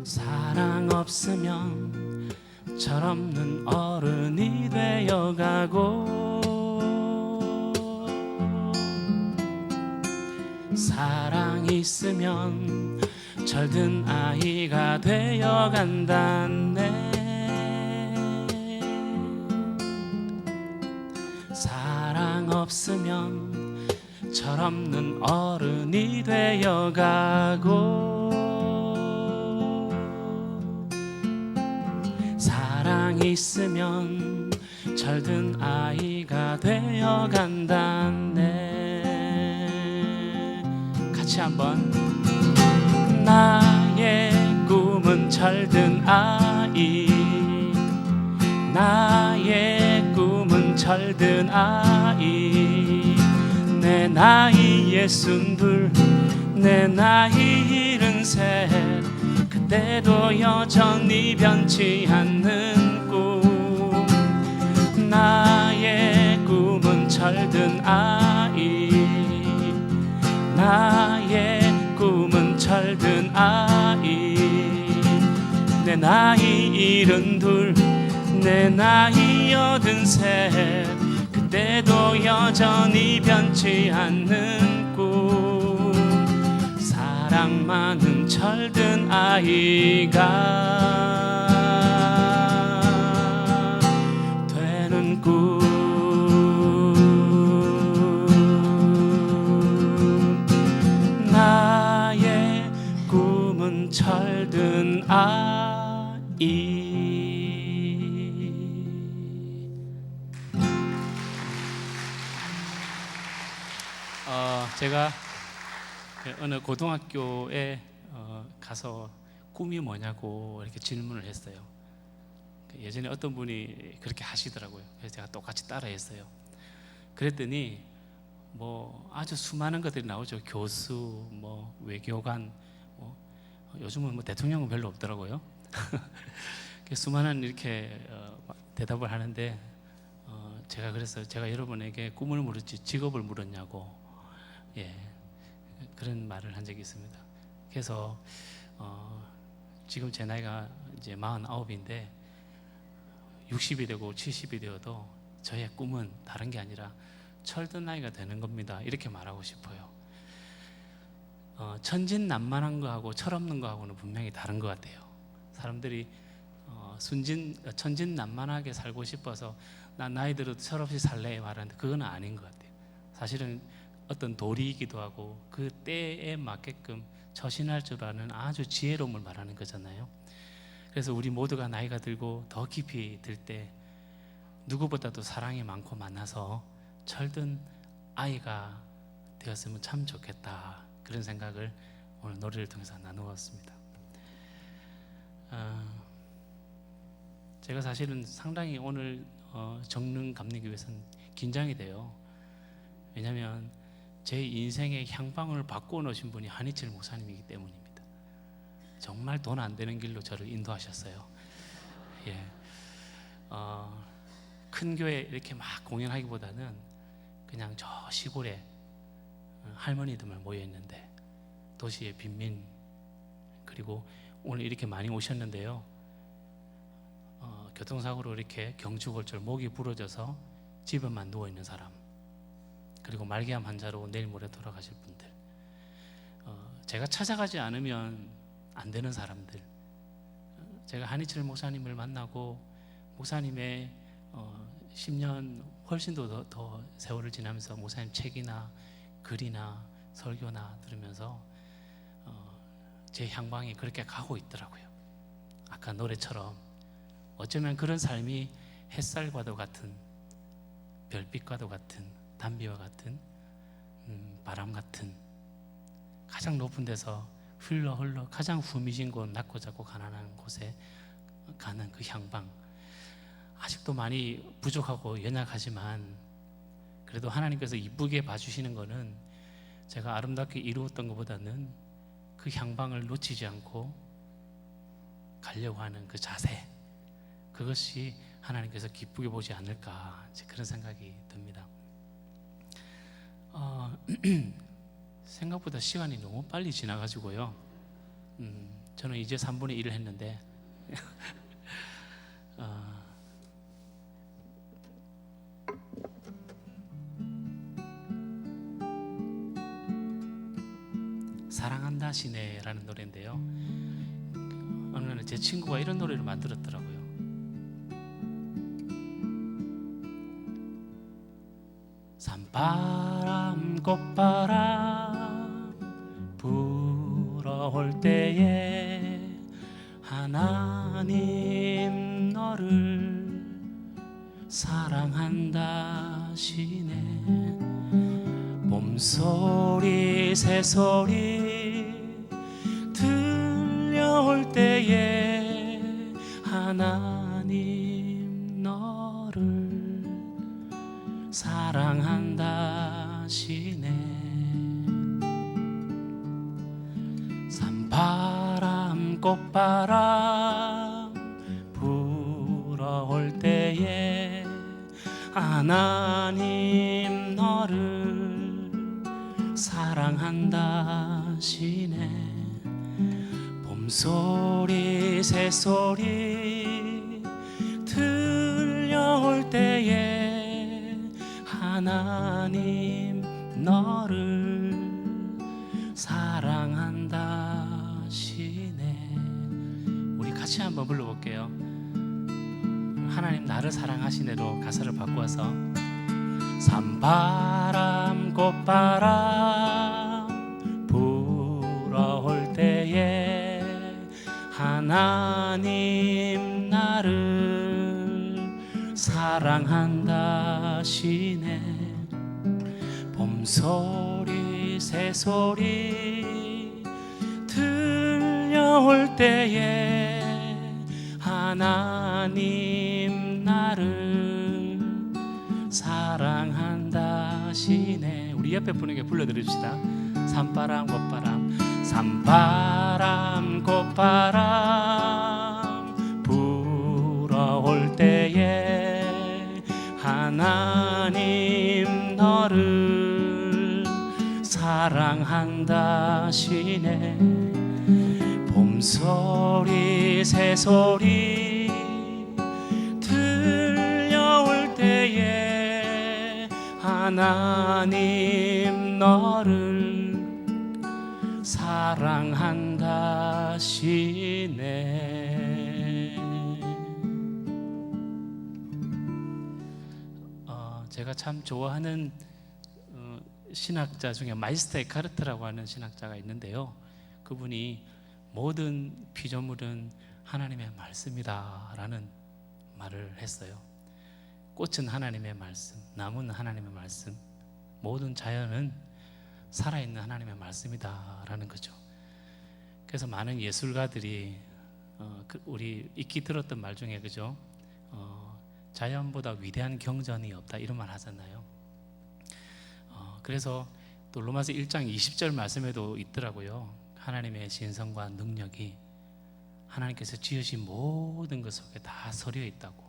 사랑 없으면 철없는 어른이 되어가고, 사랑 있으면 철든 아이가 되어간다네. 사랑 없으면 철없는 어른이 되어가고, 사랑 있으면 철든 아이가 되어간다네. 같이 한번. 나의 꿈은 철든 아이, 나의 꿈은 철든 아이. 내 나이 62, 내 나이 73, 그때도 여전히 변치 않는 꿈. 나의 꿈은 철든 아이, 나의 꿈은 철든 아이. 내 나이 72, 내 나이 83, 그때도 여전히 변치 않는 꿈. 사랑 많은 철든 아이가 되는 꿈. 나의 꿈은 철든 아이. 제가 어느 고등학교에 가서 꿈이 뭐냐고 이렇게 질문을 했어요. 예전에 어떤 분이 그렇게 하시더라고요. 그래서 제가 똑같이 따라했어요. 그랬더니 뭐 아주 수많은 것들이 나오죠. 교수, 뭐 외교관, 요즘은 뭐 대통령은 별로 없더라고요. 수많은 이렇게 대답을 하는데, 제가 그래서 제가 여러분에게 꿈을 물었지 직업을 물었냐고, 그런 말을 한 적이 있습니다. 그래서 지금 제 나이가 이제 49인데 60이 되고 70이 되어도 저의 꿈은 다른 게 아니라 철든 나이가 되는 겁니다. 이렇게 말하고 싶어요. 천진난만한 거하고 철없는 거하고는 분명히 다른 것 같아요. 사람들이 천진난만하게 살고 싶어서 난 나이 들어도 철없이 살래 말하는데 그건 아닌 것 같아요. 사실은 어떤 도리이기도 하고 그 때에 맞게끔 처신할 줄 아는 아주 지혜로움을 말하는 거잖아요. 그래서 우리 모두가 나이가 들고 더 깊이 들 때 누구보다도 사랑이 많고 많아서 철든 아이가 되었으면 참 좋겠다, 그런 생각을 오늘 노래를 통해서 나누었습니다. 제가 사실은 상당히 오늘 정릉 감리기 위해서는 긴장이 돼요. 왜냐하면 제 인생의 향방을 바꾸어 놓으신 분이 한희철 목사님이기 때문입니다. 정말 돈 안 되는 길로 저를 인도하셨어요. 큰 교회 이렇게 막 공연하기보다는 그냥 저 시골에 할머니들만 모여 있는데, 도시의 빈민, 그리고 오늘 이렇게 많이 오셨는데요, 교통사고로 이렇게 경추골절 목이 부러져서 집에만 누워 있는 사람, 그리고 말기암 환자로 내일 모레 돌아가실 분들, 제가 찾아가지 않으면 안 되는 사람들. 제가 한희철 목사님을 만나고 목사님의 10년 훨씬 더 세월을 지나면서 목사님 책이나 글이나 설교나 들으면서 제 향방이 그렇게 가고 있더라고요. 아까 노래처럼 어쩌면 그런 삶이 햇살과도 같은, 별빛과도 같은, 단비와 같은, 바람 같은, 가장 높은 데서 흘러 가장 후미진 곳, 낮고 작고 가난한 곳에 가는 그 향방, 아직도 많이 부족하고 연약하지만 그래도 하나님께서 이쁘게 봐주시는 거는 제가 아름답게 이루었던 것보다는 그 향방을 놓치지 않고 가려고 하는 그 자세, 그것이 하나님께서 기쁘게 보지 않을까, 그런 생각이 듭니다. 생각보다 시간이 너무 빨리 지나가지고요. 저는 이제 3분의 1을 했는데 사랑한다 시네라는 노래인데요. 어느 날 제 친구가 이런 노래를 만들었더라고요. 산바람 꽃바람 불어올 때에 하나님 너를 사랑한다 시네. 봄소리 새소리 들려올 때에 하나님 너를 사랑한다 시네. 산바람 꽃바람 불어올 때에 하나님 너를 사랑한다 시네. 봄소리 새소리 들려올 때에 하나님 너를 사랑한다 시네. 우리 같이 한번 불러볼게요. 하나님 나를 사랑하시네로 가사를 바꾸어서 산바람 꽃바람 불어올 때에 하나님 나를 사랑한다 시네. 봄소리 새소리 들려올 때에 하나님 나를 사랑한다 시네. 우리 옆에 분에게 불러드립시다. 산바람 꽃바람 산바람 꽃바람 불어올 때에 하나님 너를 사랑한다 시네. 봄소리 새소리 들려올 때에 하나님 너를 사랑한다 시네. 제가 참 좋아하는 신학자 중에 마이스터 에카르트라고 하는 신학자가 있는데요. 그분이 모든 피조물은 하나님의 말씀이다라는 말을 했어요. 꽃은 하나님의 말씀, 나무는 하나님의 말씀, 모든 자연은 살아있는 하나님의 말씀이다라는 거죠. 그래서 많은 예술가들이 우리 익히 들었던 말 중에 그죠? 자연보다 위대한 경전이 없다 이런 말 하잖아요. 그래서 또 로마서 1장 20절 말씀에도 있더라고요. 하나님의 신성과 능력이 하나님께서 지으신 모든 것 속에 다 서려 있다고.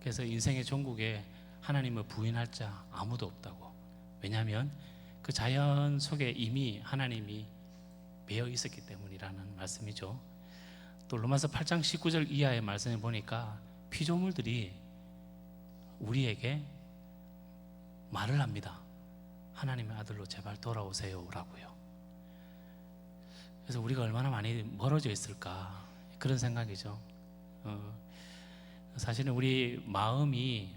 그래서 인생의 종국에 하나님을 부인할 자 아무도 없다고. 왜냐하면 그 자연 속에 이미 하나님이 매여 있었기 때문이라는 말씀이죠. 또 로마서 8장 19절 이하의 말씀을 보니까 피조물들이 우리에게 말을 합니다. 하나님의 아들로 제발 돌아오세요 라고요. 그래서 우리가 얼마나 많이 멀어져 있을까 그런 생각이죠. 사실은 우리 마음이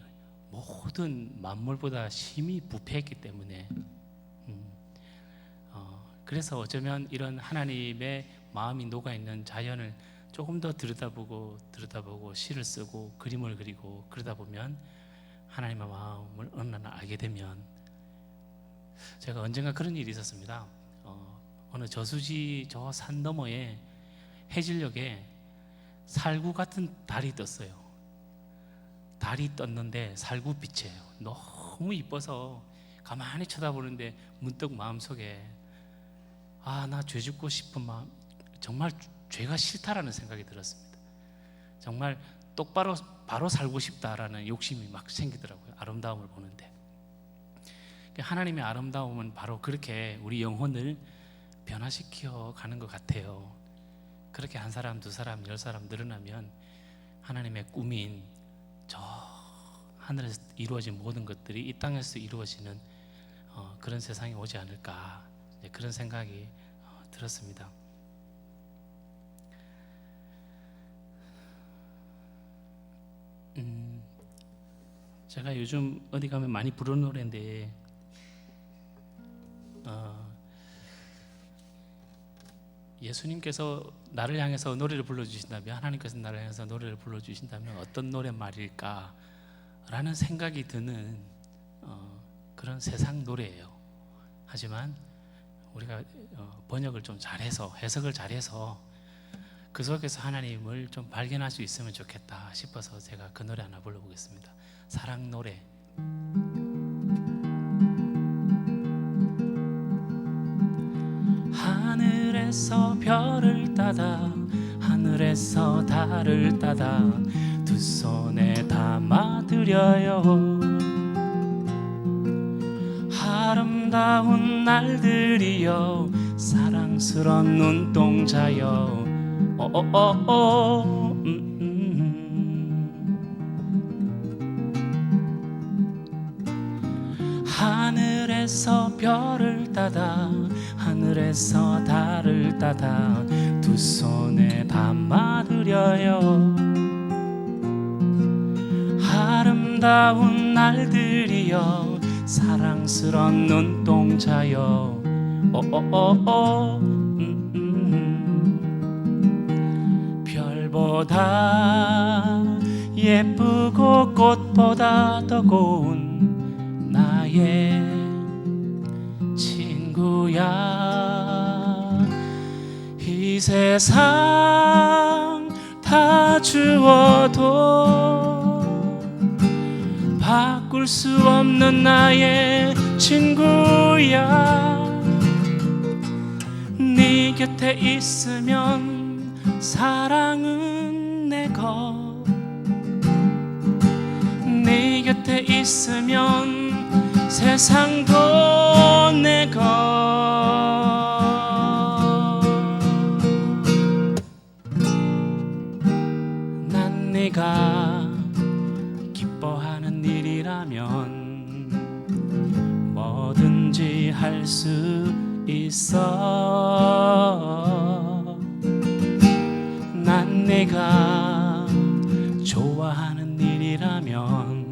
모든 만물보다 심히 부패했기 때문에 그래서 어쩌면 이런 하나님의 마음이 녹아있는 자연을 조금 더 들여다보고 시를 쓰고 그림을 그리고 그러다 보면 하나님의 마음을 어느 날 알게 되면, 제가 언젠가 그런 일이 있었습니다. 어느 저수지 저 산 너머에 해질녘에 살구 같은 달이 떴어요. 달이 떴는데 살구빛이에요. 너무 이뻐서 가만히 쳐다보는데 문득 마음속에 나 죄 짓고 싶은 마음, 정말 죄가 싫다라는 생각이 들었습니다. 정말 똑바로 바로 살고 싶다라는 욕심이 막 생기더라고요. 아름다움을 보는데. 하나님의 아름다움은 바로 그렇게 우리 영혼을 변화시켜 가는 것 같아요. 그렇게 한 사람, 두 사람, 10사람 늘어나면 하나님의 꿈인 저 하늘에서 이루어진 모든 것들이 이 땅에서 이루어지는 그런 세상이 오지 않을까, 그런 생각이 들었습니다. 제가 요즘 어디 가면 많이 부르는 노래인데 예수님께서 나를 향해서 노래를 불러주신다면, 하나님께서 나를 향해서 노래를 불러주신다면 어떤 노랫말일까 라는 생각이 드는 그런 세상 노래예요. 하지만 우리가 번역을 좀 잘해서, 해석을 잘해서 그 속에서 하나님을 좀 발견할 수 있으면 좋겠다 싶어서 제가 그 노래 하나 불러보겠습니다. 사랑 노래. 하늘에서 별을 따다, 하늘에서 달을 따다 두 손에 담아드려요. 아름다운 날들이여, 사랑스런 눈동자여. 하늘에서 별을 따다, 하늘에서 달을 따다 두 손에 담아드려요. 아름다운 날들이여, 사랑스런 눈동자여. 별보다 예쁘고 꽃보다 더 고운 나의 친구야. 이 세상 다 주어도 바꿀 수 없는 나의 친구야. 네 곁에 있으면 사랑은 내 것, 네 곁에 있으면 세상도 내 것. 난 네가 기뻐하는 일이라면 뭐든지 할 수 있어. 난 네가 좋아하는 일이라면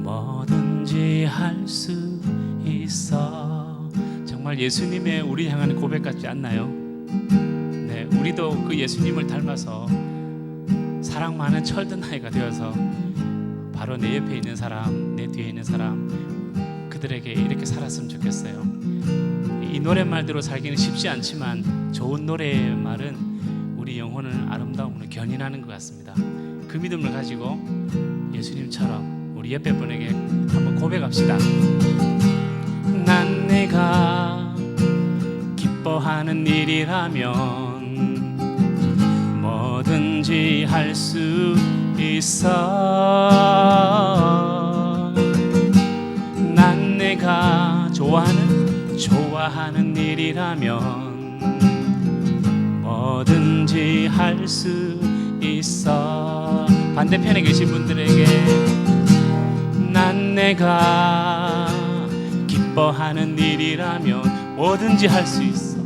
뭐든지 할 수 있어. 정말 예수님의 우리 향하는 고백 같지 않나요? 네, 우리도 그 예수님을 닮아서 사랑 많은 철든 아이가 되어서 바로 내 옆에 있는 사람, 내 뒤에 있는 사람, 그들에게 이렇게 살았으면 좋겠어요. 이 노랫말대로 살기는 쉽지 않지만 좋은 노래의 말은 우리 영혼을 아름다움으로 견인하는 것 같습니다. 그 믿음을 가지고 예수님처럼 우리 옆에 분에게 한번 고백합시다. 난 내가 기뻐하는 일이라면 뭐든지 할 수 있어. 난 내가 좋아하는 일이라면 뭐든지 할 수 있어. 반대편에 계신 분들에게 난 내가 기뻐하는 일이라면 뭐든지 할 수 있어.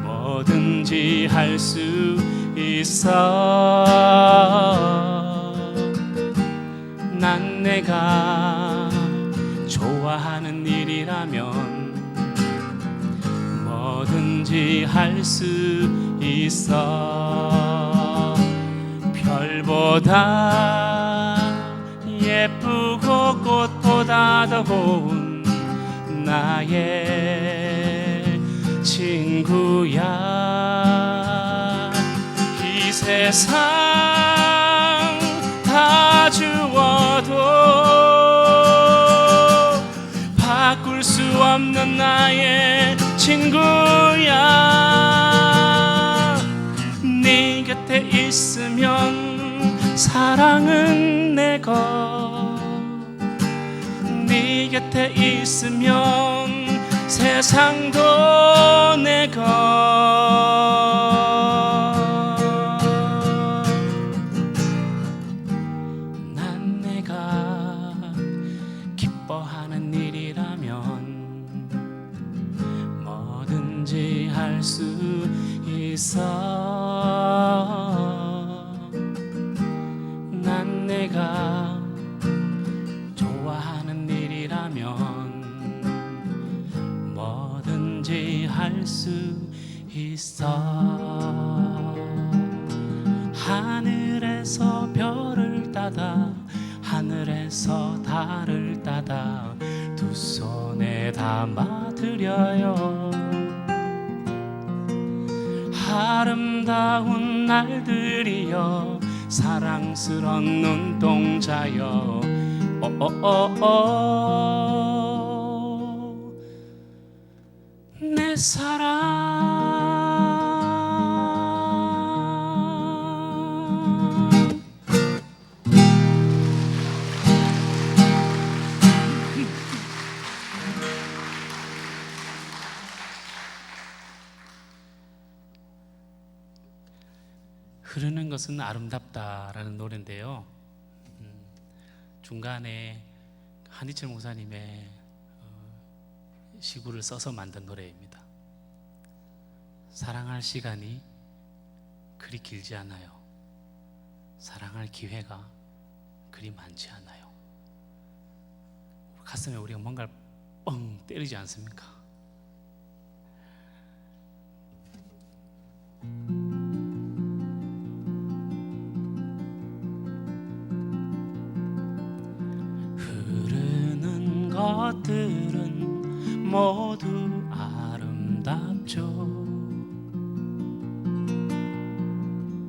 뭐든지 할 수 있어. 난 내가 좋아하는 일이라면 뭐든지 할 수 있어. 별보다 예쁘고 꽃보다 더 고운 나의 친구야. 이 세상 다 주어도 없는 나의 친구야. 네 곁에 있으면 사랑은 내 것, 네 곁에 있으면 세상도 내 것. 난 내가 기뻐하는 일이라면 뭐든지 할 수 있어. 난 내가 좋아하는 일이라면 뭐든지 할 수 있어. 하늘에서 별을 따다, 하늘에서 달을 따다 두 손에 담아드려요. 아름다운 날들이여, 사랑스런 눈동자여, 내 사랑. 흐르는 것은 아름답다라는 노래인데요. 중간에 한희철 목사님의 시구를 써서 만든 노래입니다. 사랑할 시간이 그리 길지 않아요. 사랑할 기회가 그리 많지 않아요. 가슴에 우리가 뭔가를 뻥 때리지 않습니까? 흐르는 것들은 모두 아름답죠.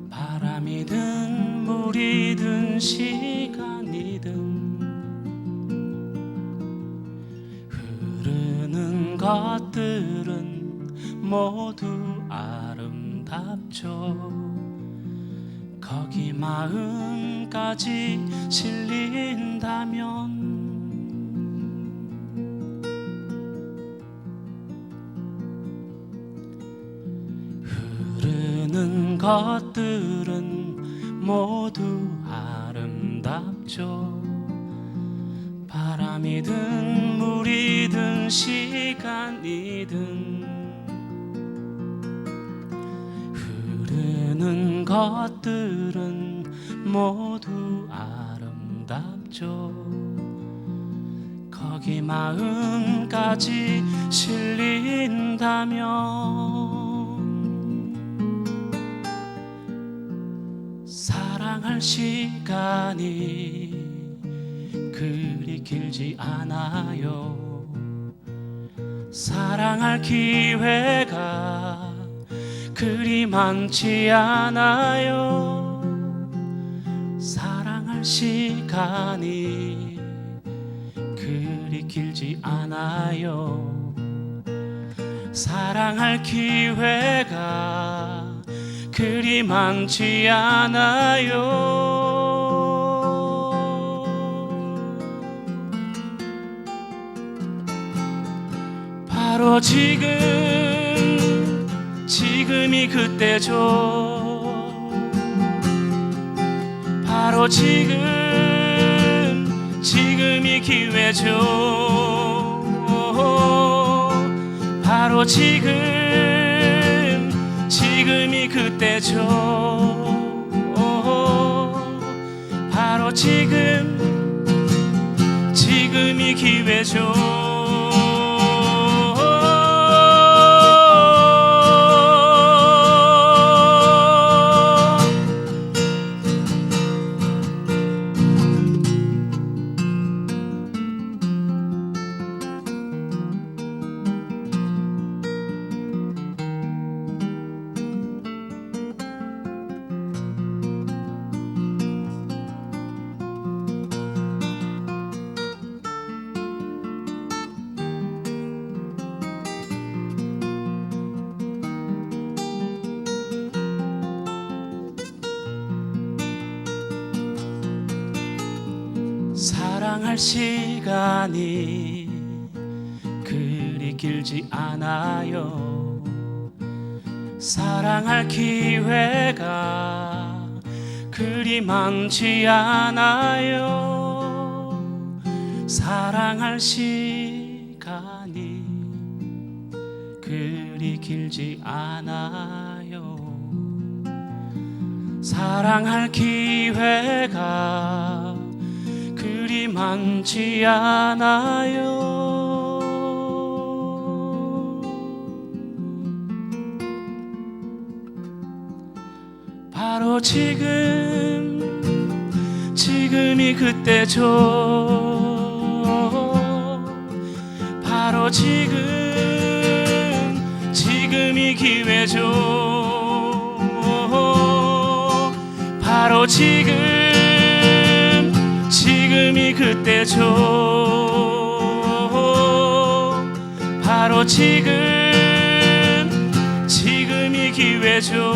바람이든 물이든 시간이든 흐르는 것들은 모두 아름답죠. 거기 마음까지 실린다면 흐르는 것들은 모두 아름답죠. 바람이든 물이든 시간이든 흐르는 것들은 모두 아름답죠. 거기 마음까지 실린다면 사랑할 시간이 그리 길지 않아요. 사랑할 기회가 그리 많지 않아요. 사랑할 시간이 그리 길지 않아요. 사랑할 기회가 그리 많지 않아요. 바로 지금이 그때죠. 바로 지금이 기회죠. 바로 지금이 그때죠. 바로 지금이 기회죠. 사랑할 시간이 그리 길지 않아요. 사랑할 기회가 그리 많지 않아요. 사랑할 시간이 그리 길지 않아요. 사랑할 기회가 그리 많지 않아요. 바로 지금이 그때죠. 바로 지금이 기회죠. 바로 지금이 그때죠. 바로 지금이 기회죠.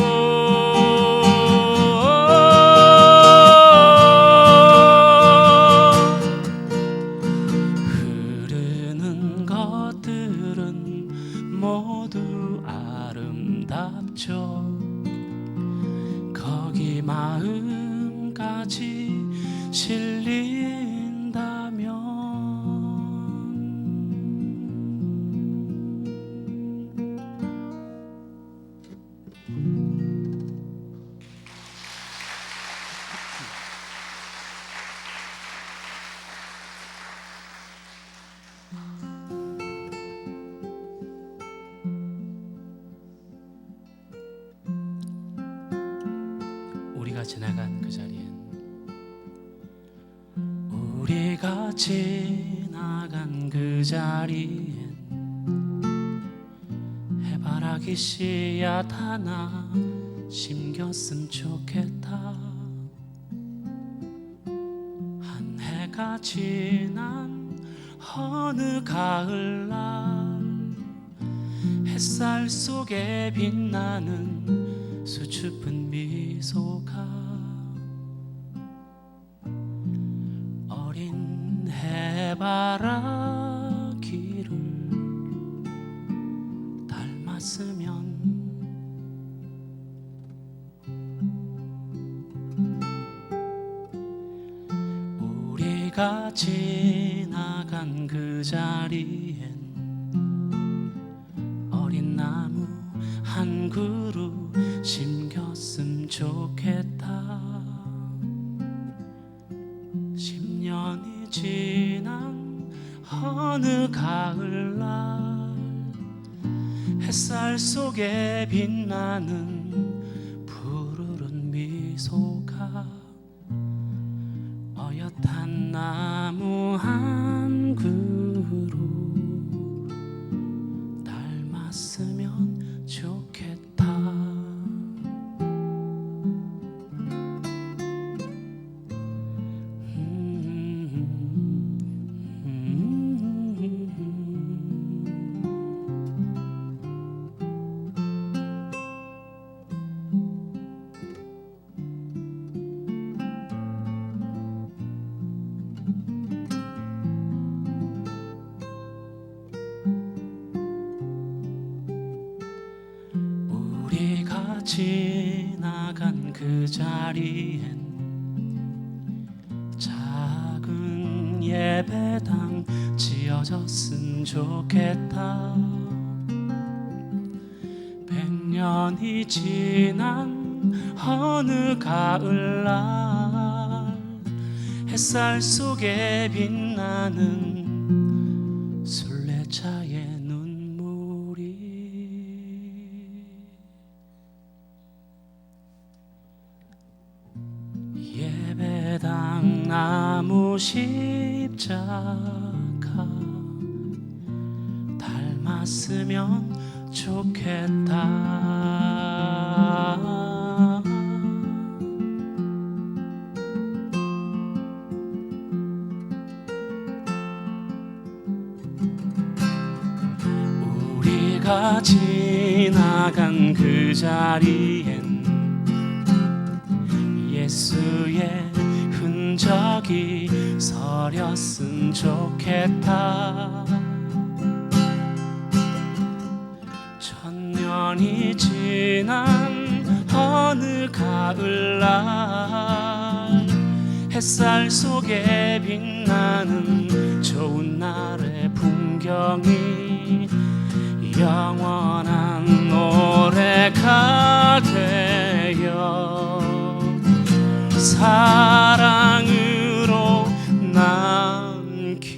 흐르는 것들은 모두 아름답죠. 거기 마음까지 실린다면 우리가 지나간 그 자리엔 우리가 지나간 그 자리엔 해바라기 씨앗 하나 심겼으면 좋겠다. 한 해가 지난 어느 가을날 햇살 속에 빛나는 수줍은 미소가 어린 해바라기를 닮았으면 우리가 지나간 그 자리엔 어린 나무 한 그루 심겼으면 좋겠다. 10년이 지난 어느 가을날 햇살 속에 빛나는 푸르른 미소가 어엿한 나무 한 그루 닮았으면 좋겠다. 우리가 지나간 그 자리엔 작은 예배당 지어졌으면 좋겠다. 100년이 지난 어느 가을날 햇살 속에 빛나는 순례자의 예배당 나무 십자가 닮았으면 좋겠다. 우리가 지나간 그 자리엔 예수의 흔적 적이 서렸으면 좋겠다. 천년이 지난 어느 가을날 햇살 속에 빛나는 좋은 날의 풍경이 영원한 노래가 되어 사랑으로 남기를.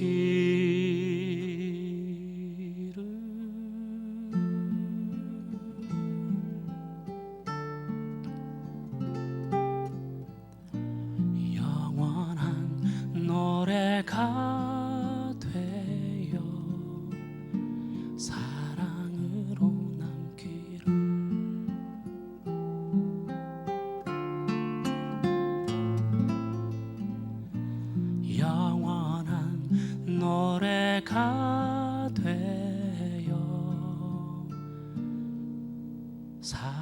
영원한 노래가 되어 사랑으로 남기를. 영원한 노래가 되어 사랑으로.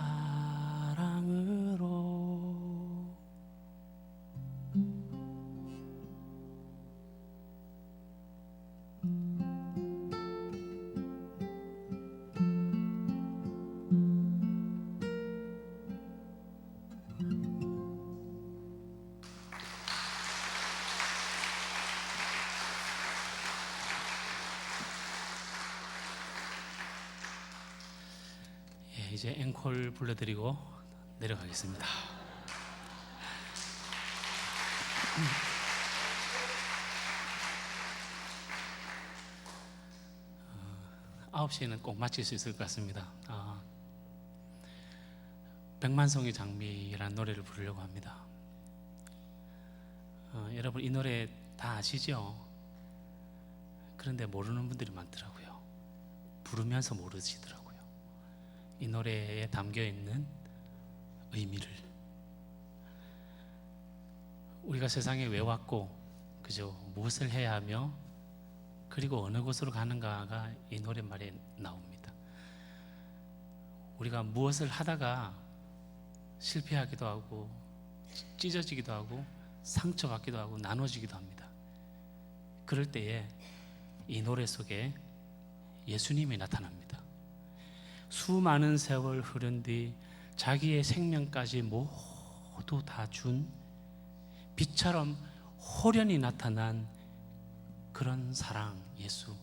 이제 앵콜 불러드리고 내려가겠습니다. 9시에는 꼭 마칠 수 있을 것 같습니다. 백만송이 장미라는 노래를 부르려고 합니다. 여러분 이 노래 다 아시죠? 그런데 모르는 분들이 많더라고요. 부르면서 모르시더라고요. 이 노래에 담겨있는 의미를. 우리가 세상에 왜 왔고, 그죠? 무엇을 해야 하며, 그리고 어느 곳으로 가는가가 이 노랫말에 나옵니다. 우리가 무엇을 하다가 실패하기도 하고 찢어지기도 하고 상처받기도 하고 나눠지기도 합니다. 그럴 때에 이 노래 속에 예수님이 나타납니다. 수많은 세월 흐른 뒤 자기의 생명까지 모두 다 준 빛처럼 호련히 나타난 그런 사랑 예수,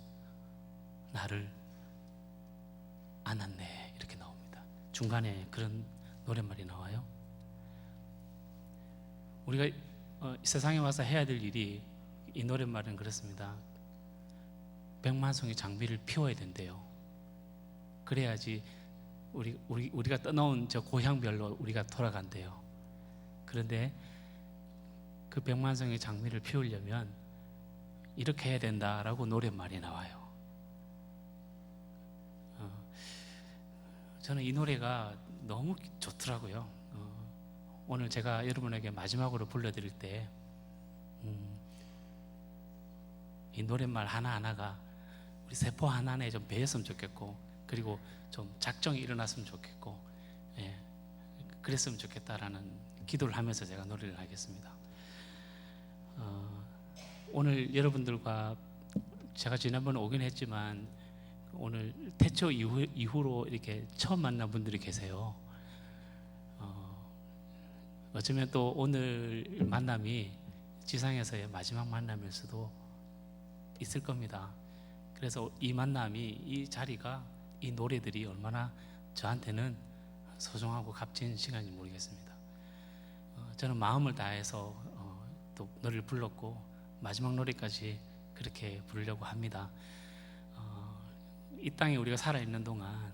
나를 안았네, 이렇게 나옵니다. 중간에 그런 노랫말이 나와요. 우리가 세상에 와서 해야 될 일이, 이 노랫말은 그렇습니다. 백만송이 장미를 피워야 된대요. 그래야지 우리가 떠나온 저 고향별로 우리가 돌아간대요. 그런데 그 백만송의 장미를 피우려면 이렇게 해야 된다라고 노랫말이 나와요. 저는 이 노래가 너무 좋더라고요. 오늘 제가 여러분에게 마지막으로 불러드릴 때 이 노랫말 하나하나가 우리 세포 하나하나에 좀 배웠으면 좋겠고, 그리고 좀 작정이 일어났으면 좋겠고, 그랬으면 좋겠다라는 기도를 하면서 제가 노래를 하겠습니다. 오늘 여러분들과 제가 지난번에 오긴 했지만 오늘 태초 이후로 이렇게 처음 만난 분들이 계세요. 어쩌면 또 오늘 만남이 지상에서의 마지막 만남일 수도 있을 겁니다. 그래서 이 만남이, 이 자리가, 이 노래들이 얼마나 저한테는 소중하고 값진 시간인지 모르겠습니다. 저는 마음을 다해서 또 노래를 불렀고 마지막 노래까지 그렇게 부르려고 합니다. 이 땅에 우리가 살아있는 동안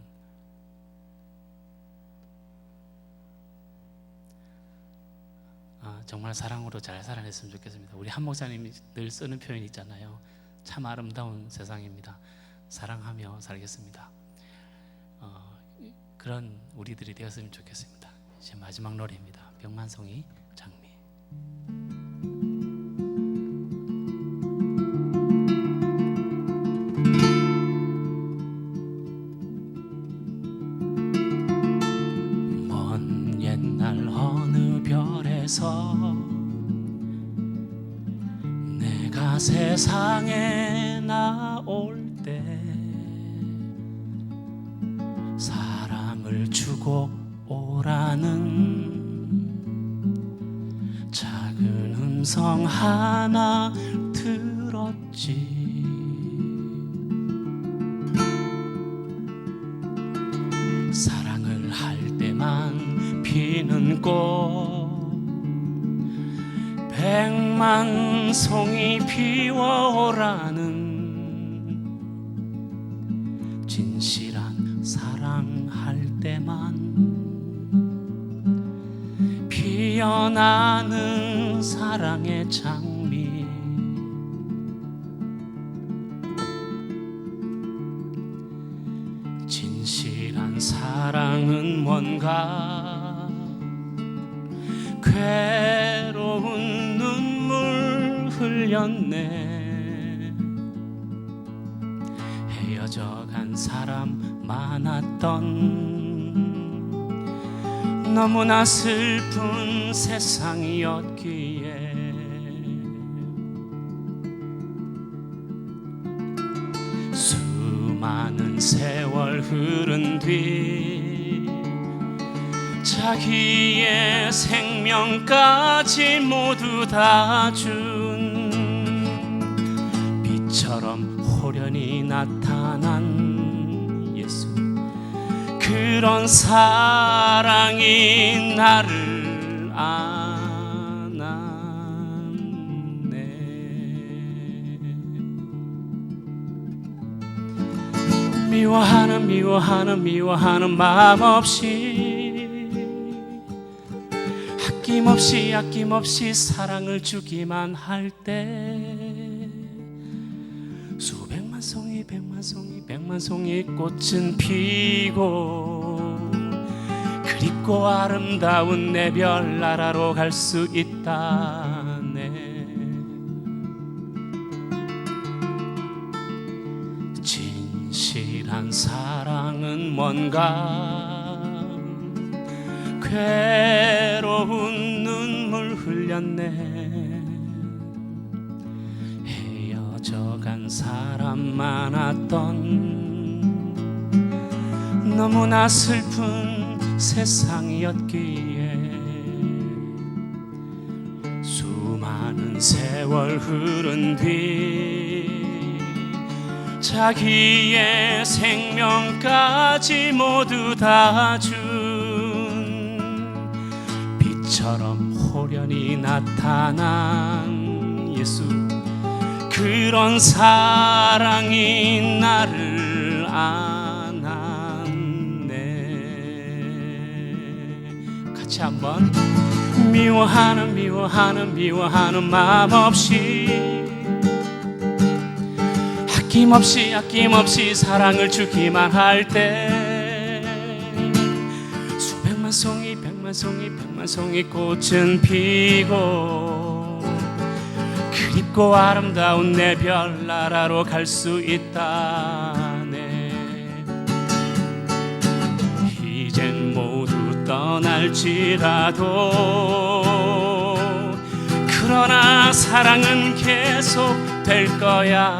정말 사랑으로 잘 살아냈으면 좋겠습니다. 우리 한 목사님이 늘 쓰는 표현이 있잖아요. 참 아름다운 세상입니다. 사랑하며 살겠습니다. 그런 우리들이 되었으면 좋겠습니다. 이제 마지막 노래입니다. 백만송이 장미. 먼 옛날 어느 별에서 세상에 나올 때 사랑을 주고 오라는 작은 음성 하나 들었지. 사랑을 할 때만 피는 꽃 백만 송이 피워오라는 진실한 사랑할 때만 피어나는 사랑의 장미. 진실한 사랑은 뭔가 괴로운 눈물 흘렸네. 헤어져 간 사람 많았던 너무나 슬픈 세상이었기에 수많은 세월 흐른 뒤 자기의 생명까지 모두 다 준 빛처럼 호련히 나타난 예수. 그런 사랑이 나를 안았네. 미워하는 마음 없이 아낌없이 사랑을 주기만 할 때 수백만 송이 백만 송이 꽃은 피고 그립고 아름다운 내 별나라로 갈 수 있다네. 진실한 사랑은 뭔가 괴로운 눈물 흘렸네. 헤어져간 사람 많았던 너무나 슬픈 세상이었기에 수많은 세월 흐른 뒤 자기의 생명까지 모두 다 준 빛처럼 호련히 나타난 예수. 그런 사랑이 나를 안았네. 같이 한번 미워하는 마음 없이 아낌없이 사랑을 주기만 할 때 수백만 송이 백만 송이 꽃은 피고 그립고 아름다운 내 별나라로 갈 수 있다네. 이젠 모두 떠날지라도 그러나 사랑은 계속 될 거야.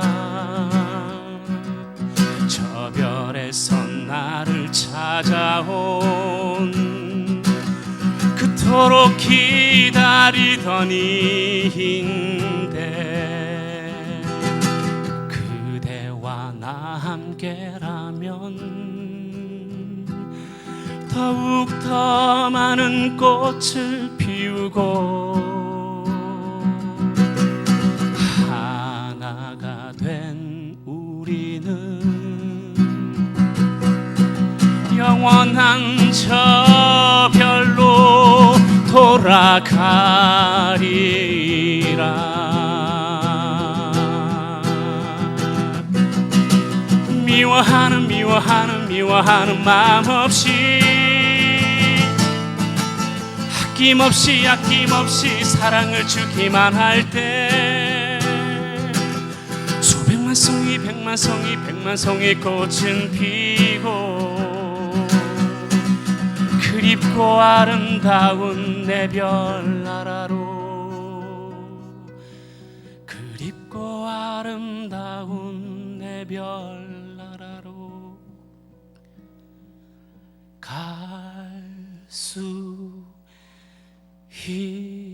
저 별에서 나를 찾아온 그토록 기다리던 이인데 그대와 나 함께라면 더욱 더 많은 꽃을 피우고 하나가 된 우리는 영원한 저 별로 돌아가리라. 미워하는 마음 없이 아낌없이 사랑을 주기만 할 때 수백만 송이 백만 송이 꽃은 피고 그립고 아름다운 내 별나라로 그립고 아름다운 내 별나라로 갈 수 있도록